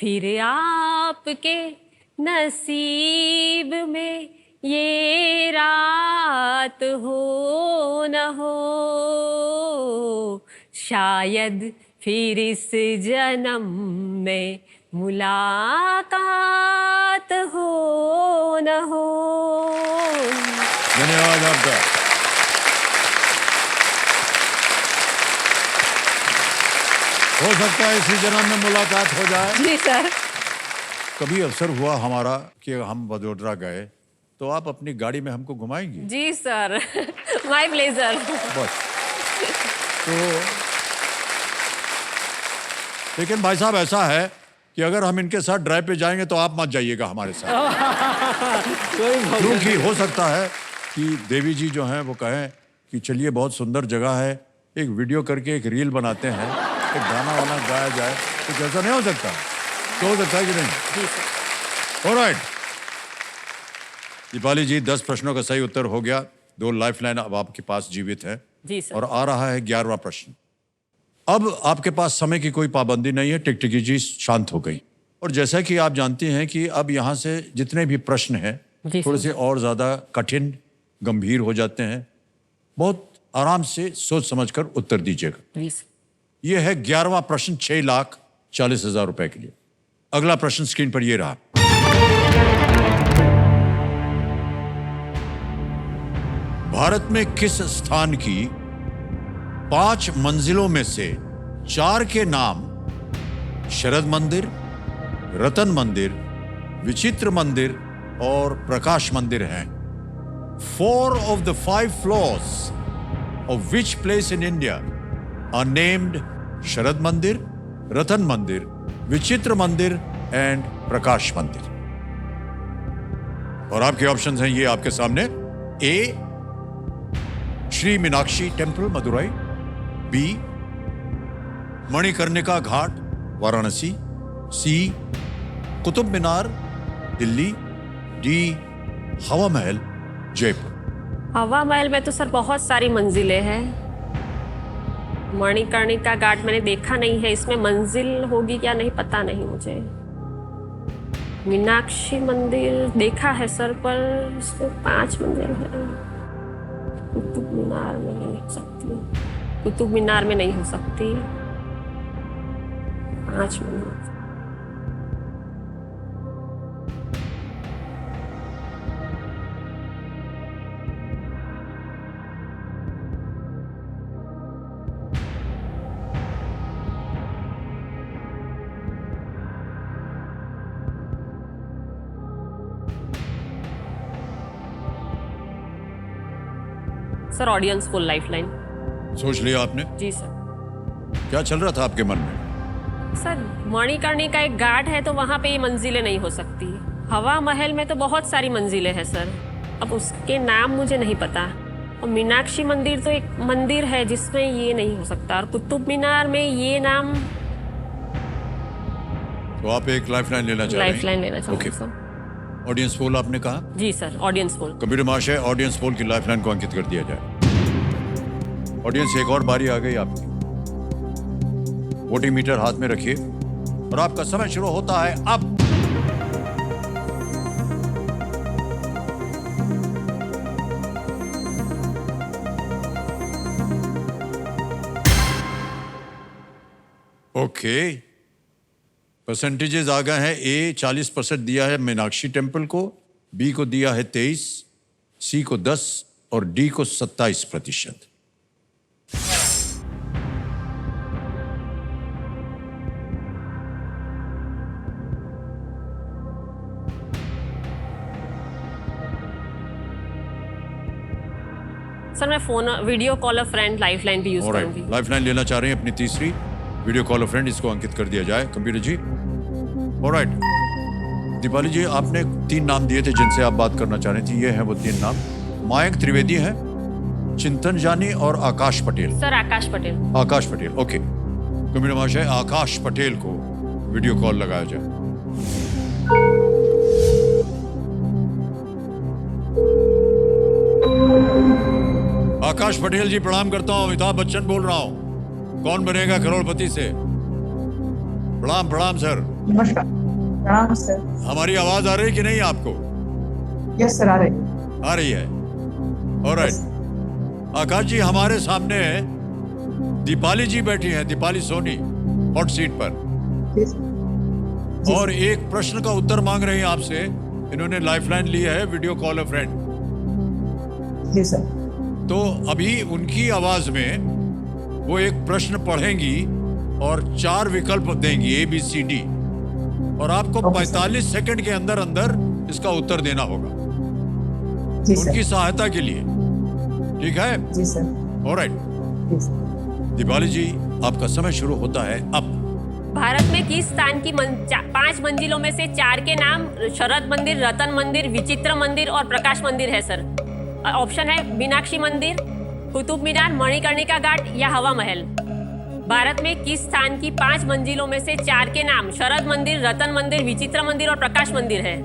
फिर आपके नसीब में ये रात हो न हो, शायद फिर इस जन्म में मुलाकात हो न हो। धन्यवाद आपका। हो सकता है इसी जन्म में मुलाकात हो जाए। जी सर। कभी अवसर हुआ हमारा कि हम वडोदरा गए तो आप अपनी गाड़ी में हमको घुमाएंगी? जी सर। My pleasure. बस। तो लेकिन भाई साहब ऐसा है कि अगर हम इनके साथ ड्राइव पे जाएंगे तो आप मत जाइएगा हमारे साथ। कोई बात क्योंकि हो सकता है कि देवी जी जो हैं वो कहें कि चलिए बहुत सुंदर जगह है, एक वीडियो करके एक रील बनाते हैं, एक गाना वाना गाया जाए, कुछ ऐसा नहीं हो सकता? तो हो सकता है कि नहीं? जी सर। ऑलराइट दीपाली जी, 10 प्रश्नों का सही उत्तर हो गया, 2 लाइफलाइन अब आपके पास जीवित है। जी सर। और आ रहा है 11वां प्रश्न। अब आपके पास समय की कोई पाबंदी नहीं है, टिकटिकी जी शांत हो गई। और जैसा कि आप जानती हैं कि अब यहाँ से जितने भी प्रश्न हैं जी थोड़े सर। से और ज्यादा कठिन गंभीर हो जाते हैं। बहुत आराम से सोच समझकर उत्तर दीजिएगा। जी सर। यह है 11वां प्रश्न 6,40,000 रुपए के लिए। अगला प्रश्न स्क्रीन पर ये रहा। भारत में किस स्थान की 5 मंजिलों में से 4 के नाम शरद मंदिर, रतन मंदिर, विचित्र मंदिर और प्रकाश मंदिर हैं? 4 of the 5 floors of which place in India are named शरद मंदिर, रतन मंदिर, विचित्र मंदिर एंड प्रकाश मंदिर? और आपके ऑप्शंस हैं ये आपके सामने। ए श्री मीनाक्षी टेम्पल मदुरई, बी मणिकर्णिका घाट वाराणसी, सी कुतुब मीनार दिल्ली, डी हवा महल जयपुर। हवा महल में तो सर बहुत सारी मंजिलें हैं। मणिकर्णिका घाट मैंने देखा नहीं है, इसमें मंजिल होगी क्या नहीं पता नहीं मुझे। मीनाक्षी मंदिर देखा है सर, पर इसमें 5 मंजिल है। कुतुब मीनार में नहीं हो सकती, कुतुब मीनार में नहीं हो सकती। 5 मंजिल। Sir audience full lifeline. सोच लिया आपने? जी सर। क्या चल रहा था आपके मन में? सर मणिकर्णिका एक घाट है तो वहाँ पे ये मंजिलें नहीं हो सकती। हवा महल में तो बहुत सारी मंजिलें हैं सर, अब उसके नाम मुझे नहीं पता। और मीनाक्षी मंदिर तो एक मंदिर है जिसमें ये नहीं हो सकता। और कुतुब मीनार में ये नाम। तो आप एक लाइफलाइन लेना चाह रहे हैं? लाइफलाइन लेना चाहूँगी ओके। सर। ऑडियंस पोल आपने कहा? जी सर, ऑडियंस पोल। कंप्यूटर महाशय, ऑडियंस पोल की लाइफलाइन को अंकित कर दिया जाए। ऑडियंस, एक और बारी आ गई आपकी। वोटिंग मीटर हाथ में रखिए और आपका समय शुरू होता है अब। ओके, परसेंटेजेस आ गए हैं। ए 40% दिया है मीनाक्षी टेम्पल को, बी को दिया है 23, सी को 10 और डी को 27%। सर मैं phone video call friend lifeline भी यूज करूंगी। लाइफलाइन लेना चाह रहे हैं अपनी तीसरी, वीडियो कॉल अ फ्रेंड, इसको अंकित कर दिया जाए कंप्यूटर जी। ऑलराइट दीपाली जी, आपने 3 नाम दिए थे जिनसे आप बात करना चाह रही थी। ये हैं वो 3 नाम। मयंक त्रिवेदी हैं, चिंतन जानी और आकाश पटेल। सर आकाश पटेल। आकाश पटेल, ओके। कंप्यूटर महाशय, आकाश पटेल को वीडियो कॉल लगाया जाए। आकाश पटेल जी, प्रणाम करता हूं, अमिताभ बच्चन बोल रहा हूं। कौन बनेगा करोड़पति से? प्रणाम प्रणाम सर। नमस्कार। प्रणाम सर। हमारी आवाज आ रही कि नहीं आपको? यस सर, आ रही है। ऑलराइट आकाश जी, हमारे सामने दीपाली जी बैठी हैं, दीपाली सोनी, हॉट सीट पर। और एक प्रश्न का उत्तर मांग रही हैं आपसे। इन्होंने लाइफलाइन ली है, वीडियो कॉल अ फ्रेंड। जी सर। तो अभी उनकी आवाज में वो एक प्रश्न पढ़ेंगी और 4 विकल्प देंगी, ABCD, और आपको 45 सेकंड के अंदर अंदर इसका उत्तर देना होगा उनकी सहायता के लिए। ठीक है? जी सर। ऑलराइट दीपाली जी, आपका समय शुरू होता है अब। भारत में किस स्थान की 5 मंजिलों में से 4 के नाम शरद मंदिर, रतन मंदिर, विचित्र मंदिर और प्रकाश मंदिर है सर? ऑप्शन है मीनाक्षी मंदिर, कुतुब मीनार, मणिकर्णिका घाट या हवा महल। भारत में किस स्थान की 5 मंजिलों में से 4 के नाम शरद मंदिर, रतन मंदिर, विचित्र मंदिर और प्रकाश मंदिर है?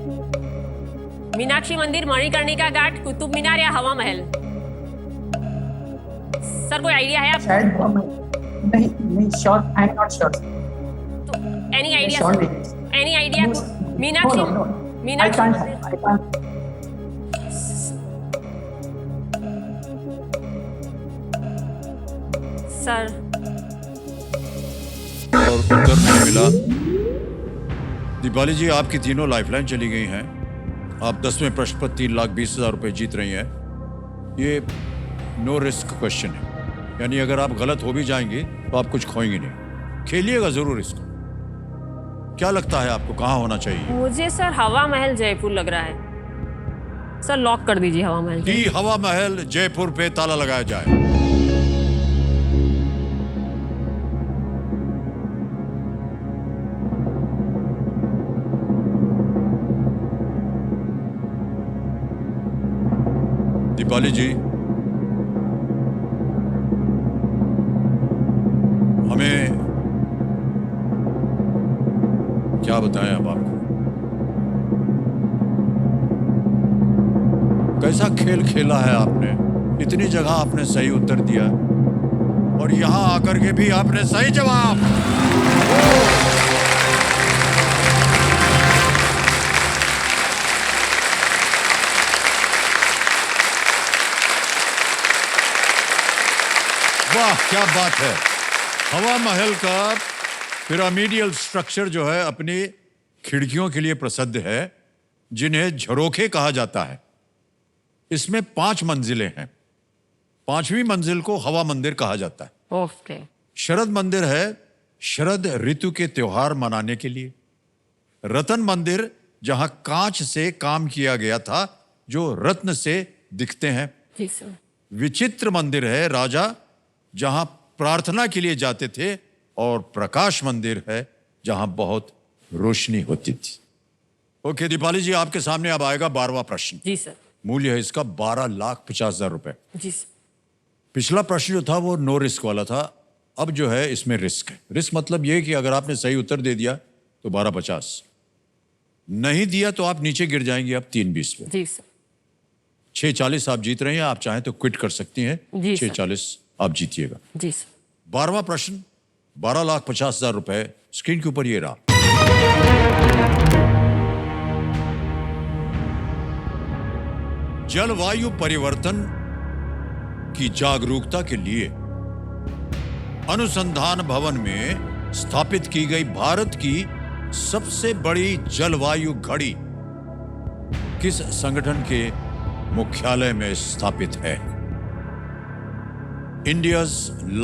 मीनाक्षी मंदिर, मणिकर्णिका घाट, कुतुब मीनार या हवा महल? सर कोई आइडिया है आप? शायद नहीं sure, I am not sure. तो एनी आइडिया? श्योर नहीं। Any idea? Meenakshi I Meenakshi can't मंदिर। I can't. सर और उत्तर नहीं मिला। दीपाली जी, आपकी तीनों लाइफलाइन चली गई हैं। आप 10वें प्रश्न पर 3,20,000 रुपए जीत रही हैं। ये नो रिस्क क्वेश्चन है, यानी अगर आप गलत हो भी जाएंगे तो आप कुछ खोएंगे नहीं। खेलिएगा जरूर इसको। क्या लगता है आपको, कहाँ होना चाहिए? मुझे सर हवा महल जयपुर लग रहा है। सर लॉक कर दीजिए हवा महल। कि हवा महल जयपुर पे ताला लगाया जाए। दीपाली जी, हमें क्या बताएं अब आपको? कैसा खेल खेला है आपने? इतनी जगह आपने सही उत्तर दिया और यहां आकर के भी आपने सही जवाब। वाह, क्या बात है। हवा महल का पिरामिडियल स्ट्रक्चर जो है अपनी खिड़कियों के लिए प्रसिद्ध है, जिन्हें झरोखे कहा जाता है। इसमें 5 मंजिलें हैं। 5वीं मंजिल को हवा मंदिर कहा जाता है। ओके। शरद मंदिर है शरद ऋतु के त्योहार मनाने के लिए। रतन मंदिर जहां कांच से काम किया गया था, जो रत्न से दिखते हैं। जी सर। विचित्र मंदिर है राजा, जहां प्रार्थना के लिए जाते थे। और प्रकाश मंदिर है जहां बहुत रोशनी होती थी। ओके दीपाली जी, आपके सामने अब आएगा 12वां प्रश्न। जी सर। मूल्य है इसका 12,50,000 रुपए। जी सर। पिछला प्रश्न जो था वो नो रिस्क वाला था। अब जो है इसमें रिस्क है। रिस्क मतलब ये कि अगर आपने सही उत्तर दे दिया तो 12,50, नहीं दिया तो आप नीचे गिर जाएंगे अब 3,20 पे। जी सर। 6,40 आप जीत रहे हैं। आप चाहें तो क्विट कर सकती हैं। जी सर। 6,40 आप जीतिएगा। जी सर। 12वां प्रश्न 12,50,000 रुपए स्क्रीन के ऊपर ये रहा। जलवायु परिवर्तन की जागरूकता के लिए अनुसंधान भवन में स्थापित की गई भारत की सबसे बड़ी जलवायु घड़ी किस संगठन के मुख्यालय में स्थापित है? India's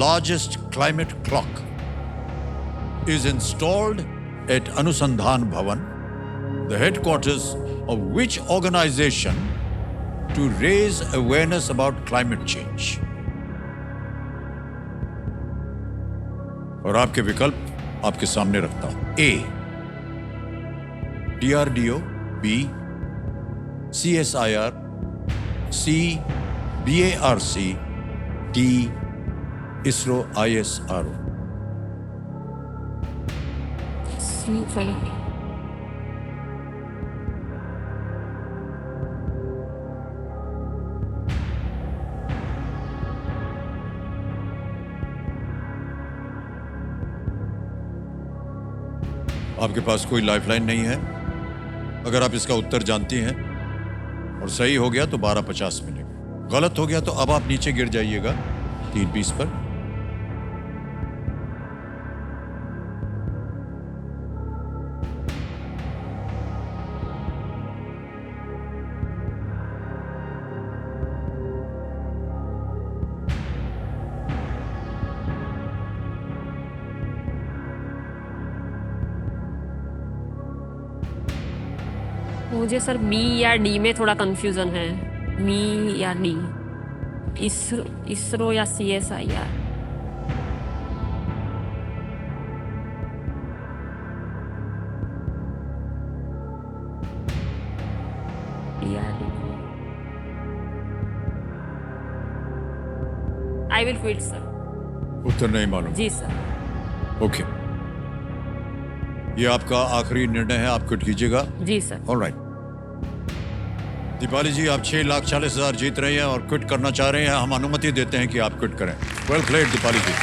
largest climate clock is installed at Anusandhan Bhavan, the headquarters of which organization, to raise awareness about climate change? और आपके विकल्प आपके सामने रखता हूं। A, DRDO, B, CSIR, C, BARC, D, ISRO, ISRO। आपके पास कोई लाइफलाइन नहीं है। अगर आप इसका उत्तर जानती हैं और सही हो गया तो 12,50 मिलेगा। गलत हो गया तो अब आप नीचे गिर जाइएगा 3,20 पर। मुझे सर बी या डी में थोड़ा कंफ्यूजन है। बी या डी, इसरो या CSIR। I will quit sir. उत्तर नहीं मालूम। जी सर। ओके, ये आपका आखिरी निर्णय है, आप क्विट कीजिएगा। जी सर। ऑलराइट। दीपाली जी, आप 6,40,000 जीत रही हैं और क्विट करना चाह रहे हैं। हम अनुमति देते हैं कि आप क्विट करें। वेल प्लेड दीपाली जी।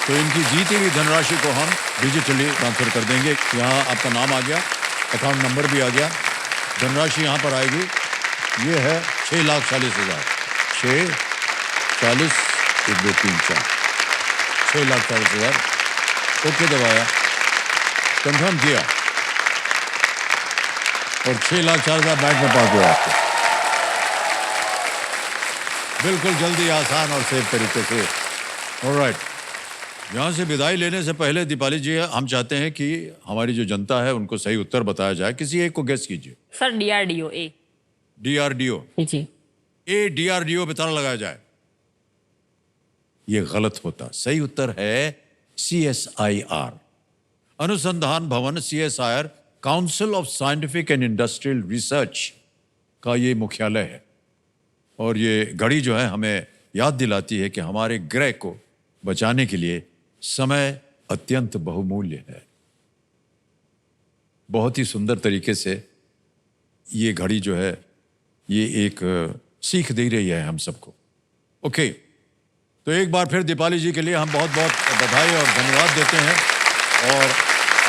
तो इनकी जीती हुई धनराशि को हम डिजिटली ट्रांसफर कर देंगे। यहाँ आपका नाम आ गया, अकाउंट नंबर भी आ गया, धनराशि यहाँ पर आएगी। ये है 6,40,000। 6,40,1 2 3 4 6,40,000। ओके दबाया, कंफर्म किया और 6,40,000 बैंक में पहुंच गया आपको। बिल्कुल जल्दी, आसान और सेफ तरीके से। ऑलराइट, यहाँ से विदाई लेने से पहले दीपाली जी, हम चाहते हैं कि हमारी जो जनता है उनको सही उत्तर बताया जाए। किसी एक को गेस कीजिए। सर DRDO ए। DRDO जी। ए, DRDO पे ताला लगाया जाए। ये गलत होता। सही उत्तर है CSIR, अनुसंधान भवन। CSIR council of scientific and industrial research का ये मुख्यालय है। और ये घड़ी जो है हमें याद दिलाती है कि हमारे ग्रह को बचाने के लिए समय अत्यंत बहुमूल्य है। बहुत ही सुंदर तरीके से ये घड़ी जो है ये एक सीख दे रही है हम सबको। ओके, तो एक बार फिर दीपाली जी के लिए हम बहुत बहुत बधाई और धन्यवाद देते हैं। और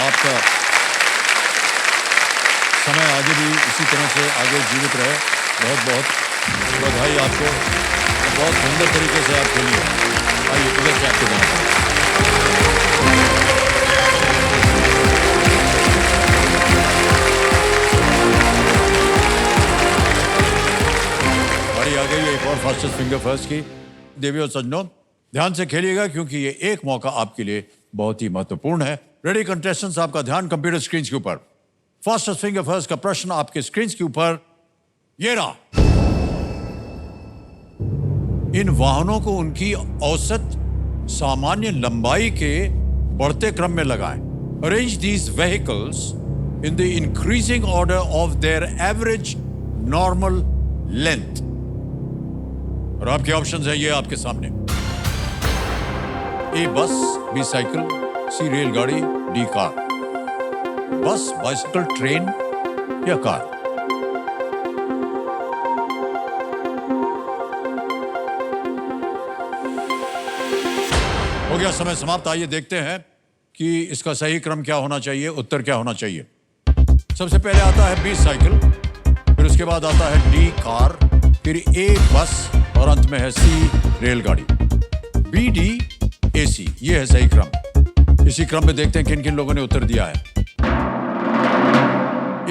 आपका समय आगे भी इसी तरह से आगे जीवित रहे। बहुत बहुत बधाई आपको। बहुत सुंदर तरीके से आप खेलिए। आइए इधर से आपको जाना। बारी आ गई एक और फास्टेस्ट फिंगर फर्स्ट की। देवी और सज्जनों, ध्यान से खेलिएगा क्योंकि ये एक मौका आपके लिए बहुत ही महत्वपूर्ण है। रेडी कंटेस्टेंट्स, आपका ध्यान कंप्यूटर स्क्रीन के ऊपर। फास्टेस्ट फिंगर फर्स्ट का प्रश्न आपके स्क्रीन के ऊपर ये रहा। इन वाहनों को उनकी औसत सामान्य लंबाई के बढ़ते क्रम में लगाएं। Arrange these vehicles in the increasing order of their average normal length. और आपके ऑप्शंस हैं ये आपके सामने। ए बस, बी साइकिल, सी रेलगाड़ी, डी कार। बस, बाइसिकल, ट्रेन या कार। हो गया समय समाप्त। आइए देखते हैं कि इसका सही क्रम क्या होना चाहिए, उत्तर क्या होना चाहिए। सबसे पहले आता है बी साइकिल, फिर उसके बाद आता है डी कार, फिर ए बस और अंत में है सी रेलगाड़ी। बी डी ए सी, ये है सही क्रम। इसी क्रम में देखते हैं किन किन लोगों ने उत्तर दिया है।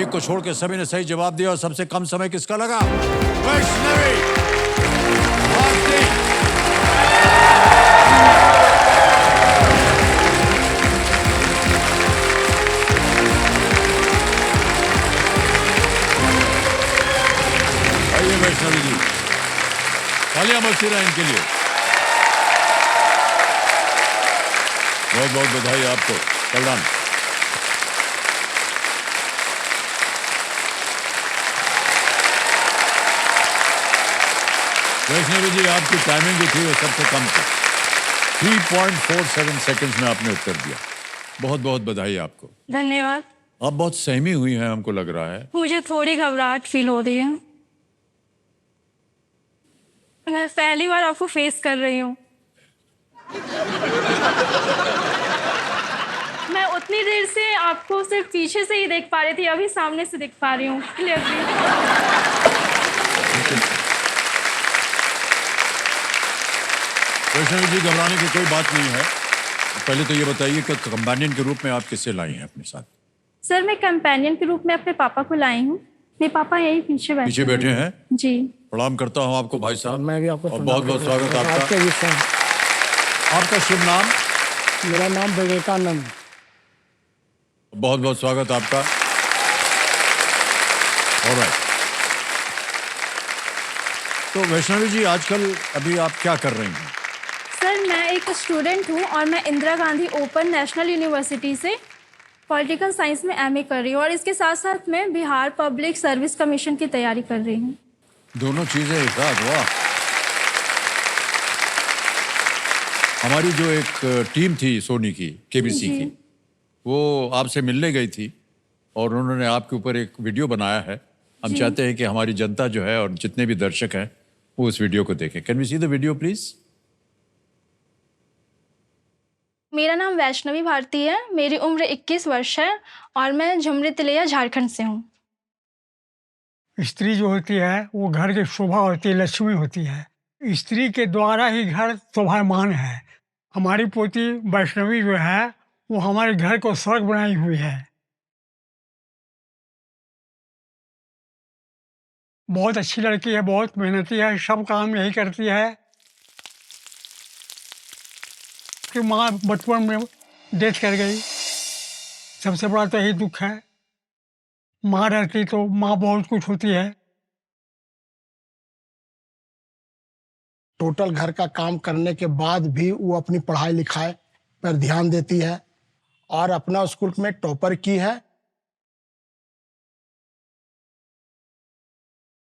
एक को छोड़ के सभी ने सही जवाब दिया और सबसे कम समय किसका लगा? वैष्णवी। वैष्णवी जी, तालियां बजती रहे इनके लिए। बहुत बहुत बधाई आपको। कल्याण। वैष्णवी जी, आपकी टाइमिंग जो थी वो सबसे कम थी। 3.47 सेकंड्स में आपने उत्तर दिया। बहुत बहुत बधाई आपको। धन्यवाद। आप बहुत सहमी हुई हैं, हमको लग रहा है। मुझे थोड़ी घबराहट फील हो रही है। मैं पहली बार आपको फेस कर रही हूँ। मैं उतनी देर से आपको सिर्फ पीछे से ही देख पा रही थी, अभी सामने से देख पा रही हूँ क्लियरली। वैष्णवी जी, घबराने की कोई बात नहीं है। पहले तो ये बताइए कि कंपेनियन के रूप में आप किससे लाई हैं अपने साथ? सर, मैं कंपेनियन के रूप में अपने पापा को लाई हूँ। मेरे पापा यही पीछे बैठे हैं। जी। प्रणाम करता हूँ आपको भाई साहब। मैं भी आपको और बहुत बहुत स्वागत आपका। आपके भी सर। आपका शुभ नाम? मेरा नाम विवेकानंद। बहुत बहुत स्वागत आपका। ऑलराइट। तो वैष्णवी जी, आजकल अभी आप क्या कर रही हैं? सर, मैं एक स्टूडेंट हूँ और मैं Indira Gandhi open national university से पॉलिटिकल साइंस में एमए कर रही हूँ और इसके साथ साथ मैं बिहार पब्लिक सर्विस कमीशन की तैयारी कर रही हूँ। दोनों चीजें एक साथ, वाह। हमारी जो एक टीम थी सोनी की, केबीसी की, वो आपसे मिलने गई थी और उन्होंने आपके ऊपर एक वीडियो बनाया है। हम चाहते हैं कि हमारी जनता जो है और जितने भी दर्शक हैं वो उस वीडियो को देखें। Can we see the video please? मेरा नाम वैष्णवी भारती है, मेरी उम्र 21 वर्ष है और मैं झुमरी तिलैया झारखंड से हूँ। स्त्री जो होती है वो घर की शोभा होती है, लक्ष्मी होती है। स्त्री के द्वारा ही घर शोभायमान है। हमारी पोती वैष्णवी जो है वो हमारे घर को स्वर्ग बनाई हुई है। बहुत अच्छी लड़की है, बहुत मेहनती है, सब काम यही करती है। कि माँ बचपन में डेथ कर गई, सबसे बड़ा तो यही दुख है। माँ रहती तो माँ बहुत कुछ होती है। टोटल घर का काम करने के बाद भी वो अपनी पढ़ाई लिखाई पर ध्यान देती है और अपना स्कूल में टॉपर की है।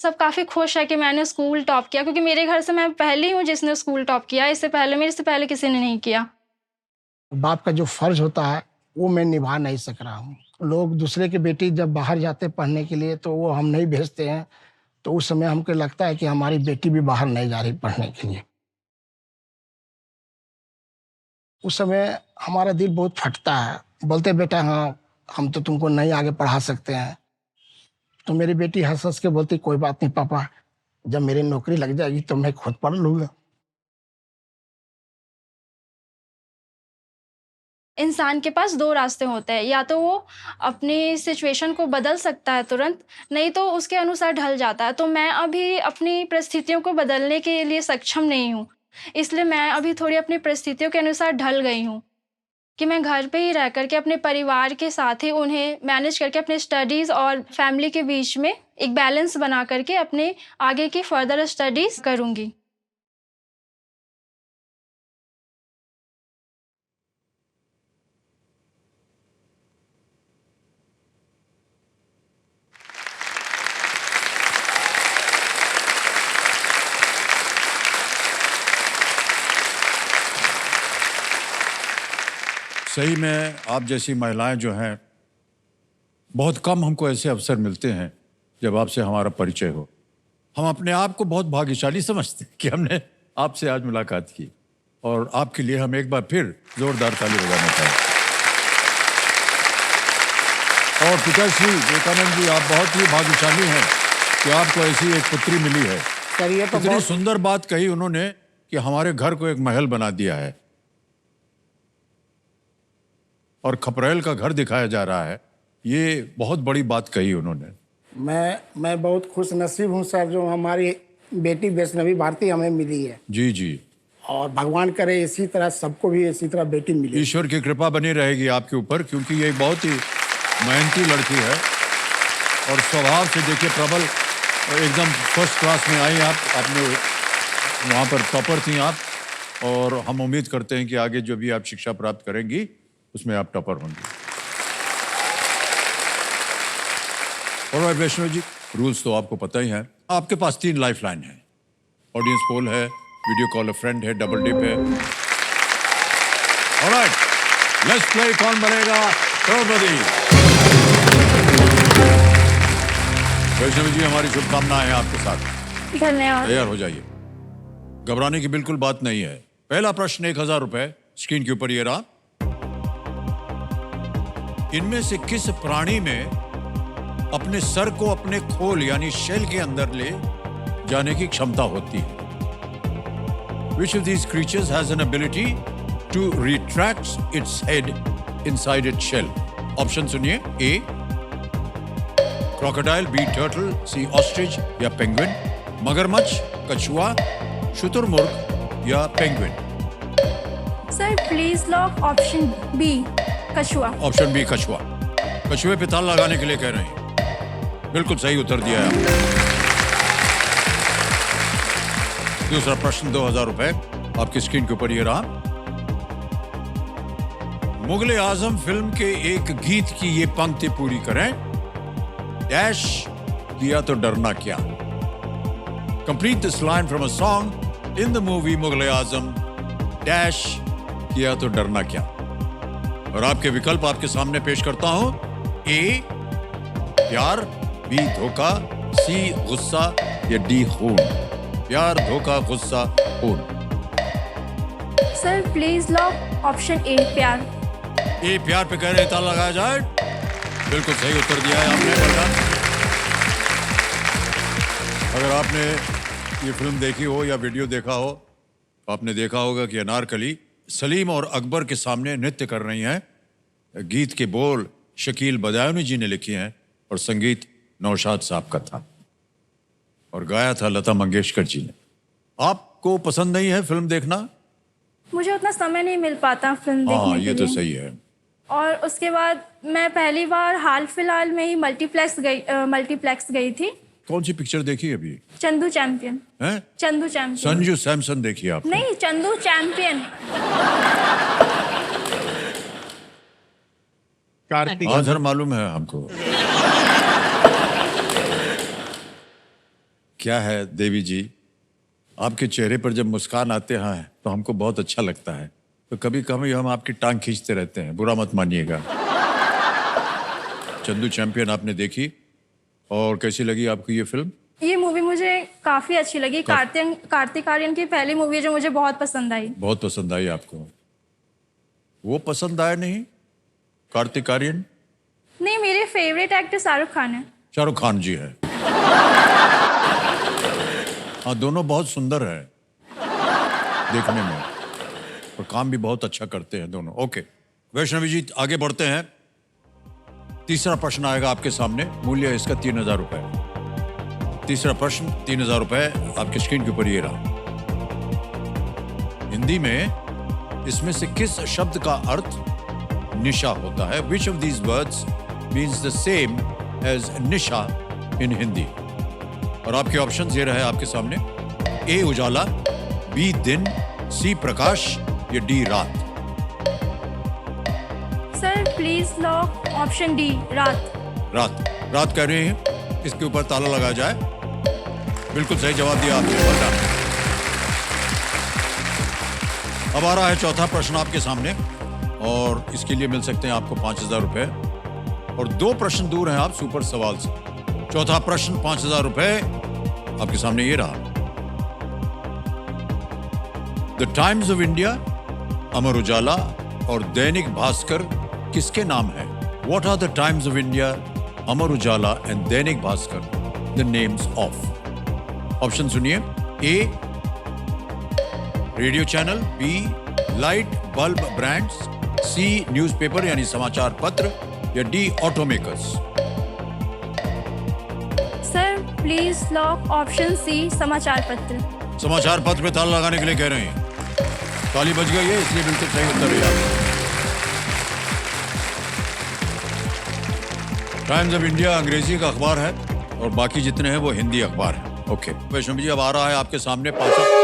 सब काफ़ी खुश है कि मैंने स्कूल टॉप किया, क्योंकि मेरे घर से मैं पहली हूँ जिसने स्कूल टॉप किया। इससे पहले मेरे से पहले किसी ने नहीं किया। बाप का जो फर्ज होता है वो मैं निभा नहीं सक रहा हूँ। लोग दूसरे की बेटी जब बाहर जाते पढ़ने के लिए तो वो हम नहीं भेजते हैं, तो उस समय हमको लगता है कि हमारी बेटी भी बाहर नहीं जा रही पढ़ने के लिए। उस समय हमारा दिल बहुत फटता है। बोलते बेटा हाँ हम तो तुमको नहीं आगे पढ़ा सकते हैं। तो मेरी बेटी हंस हंस के बोलती कोई बात नहीं पापा, जब मेरी नौकरी लग जाएगी तो मैं खुद पढ़ लूँगा। इंसान के पास दो रास्ते होते हैं, या तो वो अपनी सिचुएशन को बदल सकता है तुरंत, नहीं तो उसके अनुसार ढल जाता है। तो मैं अभी अपनी परिस्थितियों को बदलने के लिए सक्षम नहीं हूँ, इसलिए मैं अभी थोड़ी अपनी परिस्थितियों के अनुसार ढल गई हूँ कि मैं घर पे ही रह करके अपने परिवार के साथ ही उन्हें मैनेज करके अपने स्टडीज़ और फैमिली के बीच में एक बैलेंस बना करके अपने आगे की फर्दर स्टडीज़ करूँगी। सही में आप जैसी महिलाएं जो हैं, बहुत कम हमको ऐसे अवसर मिलते हैं जब आपसे हमारा परिचय हो। हम अपने आप को बहुत भाग्यशाली समझते हैं कि हमने आपसे आज मुलाकात की और आपके लिए हम एक बार फिर जोरदार ताली बजाना चाहें। और पिताश्री विवेकानंद जी, आप बहुत ही भाग्यशाली हैं कि आपको ऐसी एक पुत्री मिली है। सर ये तो इतनी सुंदर बात कही उन्होंने कि हमारे घर को एक महल बना दिया है और खपरेल का घर दिखाया जा रहा है। ये बहुत बड़ी बात कही उन्होंने। मैं बहुत खुश नसीब हूँ सर, जो हमारी बेटी वैष्णवी भारती हमें मिली है। जी जी। और भगवान करे इसी तरह सबको भी इसी तरह बेटी मिले। ईश्वर की कृपा बनी रहेगी आपके ऊपर, क्योंकि ये बहुत ही मेहनती लड़की है और स्वभाव से देखिए प्रबल, एकदम फर्स्ट क्लास में आई आप। आपने वहाँ पर टॉपर थी आप, और हम उम्मीद करते हैं कि आगे जो भी आप शिक्षा प्राप्त करेंगी उसमें आप टॉपर होंगी। और वैष्णव जी, रूल्स तो आपको पता ही है। आपके पास 3 लाइफलाइन है। ऑडियंस पोल है, वीडियो कॉल अ फ्रेंड है, डबल डिप है। ऑलराइट, लेट्स प्ले कौन बनेगा करोड़पति। वैष्णव जी, हमारी शुभकामनाएं हैं आपके साथ। धन्यवाद। तैयार हो जाइए, घबराने की बिल्कुल बात नहीं है। पहला प्रश्न 1000 रुपए स्क्रीन के ऊपर ये रहा। इनमें से किस प्राणी में अपने सर को अपने खोल यानी शेल के अंदर ले जाने की क्षमता होती है? Which of these creatures has an ability to retract its head inside its shell? Option सुनिए। A crocodile, B turtle, C ostrich या penguin, मगरमच्छ, कछुआ, शुतुरमुर्ग या penguin? Sir please lock option B, कछुआ। ऑप्शन बी, कछुआ। कछुए पे ताला लगाने के लिए कह रहे हैं। बिल्कुल सही उत्तर दिया है आपने। दूसरा प्रश्न 2000 रुपए आपकी स्क्रीन के ऊपर ये रहा। मुगले आजम फिल्म के एक गीत की ये पंक्ति पूरी करें। डैश किया तो डरना क्या। Complete this line from a song in the movie Mughal-e Azam. Dash किया तो डरना क्या। और आपके विकल्प आपके सामने पेश करता हूं। ए प्यार, बी धोखा, सी गुस्सा या डी खून। प्यार, धोखा, गुस्सा, खून। सर प्लीज लॉक ऑप्शन ए प्यार। ए प्यार पे कह रहे ताला लगाया जाए। बिल्कुल सही उत्तर दिया है आपने बेटा। अगर आपने ये फिल्म देखी हो या वीडियो देखा हो तो आपने देखा होगा कि अनारकली सलीम और अकबर के सामने नृत्य कर रही हैं। गीत के बोल शकील बदायूनी जी ने लिखे हैं और संगीत नौशाद साहब का था और गाया था लता मंगेशकर जी ने। आपको पसंद नहीं है फिल्म देखना? मुझे उतना समय नहीं मिल पाता फिल्म देखने हाँ, के ये तो लिए। सही है। और उसके बाद मैं पहली बार हाल फिलहाल में ही मल्टीप्लेक्स गई थी। कौन सी पिक्चर देखी अभी? चंदू चैंपियन। हैं? चंदू चैंपियन। संजू सैमसन देखी आपने? नहीं, चंदू चैंपियन। कार्तिक आधर मालूम है हमको। क्या है देवी जी, आपके चेहरे पर जब मुस्कान आते हैं तो हमको बहुत अच्छा लगता है। तो कभी कभी हम आपकी टांग खींचते रहते हैं, बुरा मत मानिएगा। चंदू चैंपियन आपने देखी और कैसी लगी आपको ये फिल्म? ये मूवी मुझे काफी अच्छी लगी। कार्तिक आर्यन की पहली मूवी है जो मुझे बहुत पसंद आई। बहुत पसंद आई आपको? वो पसंद आया नहीं कार्तिक आर्यन? नहीं, मेरे फेवरेट एक्टर शाहरुख खान है। शाहरुख खान जी है। हाँ, दोनों बहुत सुंदर है देखने में और काम भी बहुत अच्छा करते हैं दोनों। ओके वैष्णवी जी, आगे बढ़ते हैं। तीसरा प्रश्न आएगा आपके सामने। मूल्य इसका 3000 रुपए। तीसरा प्रश्न 3000 रुपए आपके स्क्रीन के ऊपर ये रहा। हिंदी में इसमें से किस शब्द का अर्थ निशा होता है? Which of these words means the same as Nisha in Hindi? और आपके ऑप्शंस ये रहे आपके सामने। ए उजाला, बी दिन, सी प्रकाश या डी रात। Sir please lock option D रात। रात। रात कह रहे हैं, इसके ऊपर ताला लगाया जाए। बिल्कुल सही जवाब दिया आपने। बता। अब आ रहा है चौथा प्रश्न आपके सामने और इसके लिए मिल सकते हैं आपको 5000 रुपए और 2 प्रश्न दूर हैं आप सुपर सवाल से। चौथा प्रश्न 5000 रुपए आपके सामने ये रहा। The times of India, Amar Ujala और दैनिक भास्कर किसके नाम है? What are the Times of India, Amar Ujala and Dainik Bhaskar the names of? Option सुनिए। A radio channel, B light bulb brands, C newspaper यानी समाचार पत्र या D automakers. Sir please lock option C समाचार पत्र। समाचार पत्र पे ताला लगाने के लिए कह रहे हैं। ताली बज गई है, इसलिए बिल्कुल सही उत्तर है आपका। टाइम्स ऑफ इंडिया अंग्रेजी का अखबार है और बाकी जितने हैं वो हिंदी अखबार है। ओके वैष्णव जी, अब आ रहा है आपके सामने 500।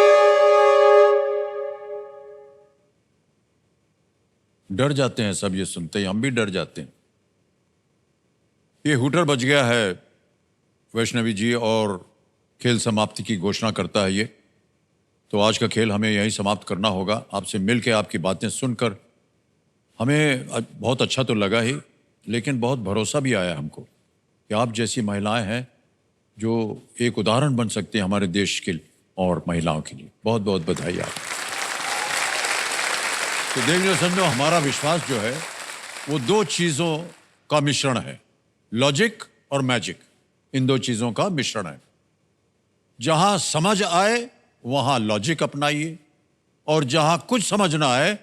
डर जाते हैं सब ये सुनते ही, हम भी डर जाते हैं। ये हुटर बज गया है वैष्णवी जी और खेल समाप्ति की घोषणा करता है ये। तो आज का खेल हमें यहीं समाप्त करना होगा। आपसे मिलकर आपकी बातें सुनकर हमें बहुत अच्छा तो लगा ही, लेकिन बहुत भरोसा भी आया हमको कि आप जैसी महिलाएं हैं जो एक उदाहरण बन सकते हैं हमारे देश के और महिलाओं के लिए। बहुत बहुत बधाई आप। तो देखिए समझो, हमारा विश्वास जो है वो 2 चीज़ों का मिश्रण है, लॉजिक और मैजिक। इन 2 चीज़ों का मिश्रण है। जहां समझ आए वहां लॉजिक अपनाइए और जहां कुछ समझ ना आए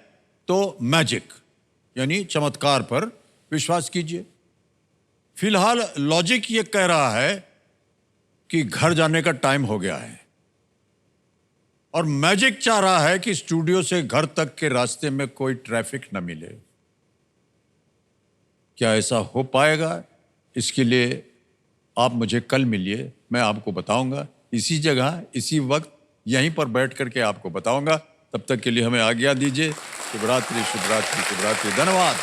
तो मैजिक यानी चमत्कार पर विश्वास कीजिए। फिलहाल लॉजिक ये कह रहा है कि घर जाने का टाइम हो गया है और मैजिक चाह रहा है कि स्टूडियो से घर तक के रास्ते में कोई ट्रैफिक न मिले। क्या ऐसा हो पाएगा? इसके लिए आप मुझे कल मिलिए, मैं आपको बताऊंगा। इसी जगह इसी वक्त यहीं पर बैठ करके आपको बताऊंगा। तब तक के लिए हमें आज्ञा दीजिए। शुभरात्रि, शुभरात्रि, शुभरात्रि। धन्यवाद।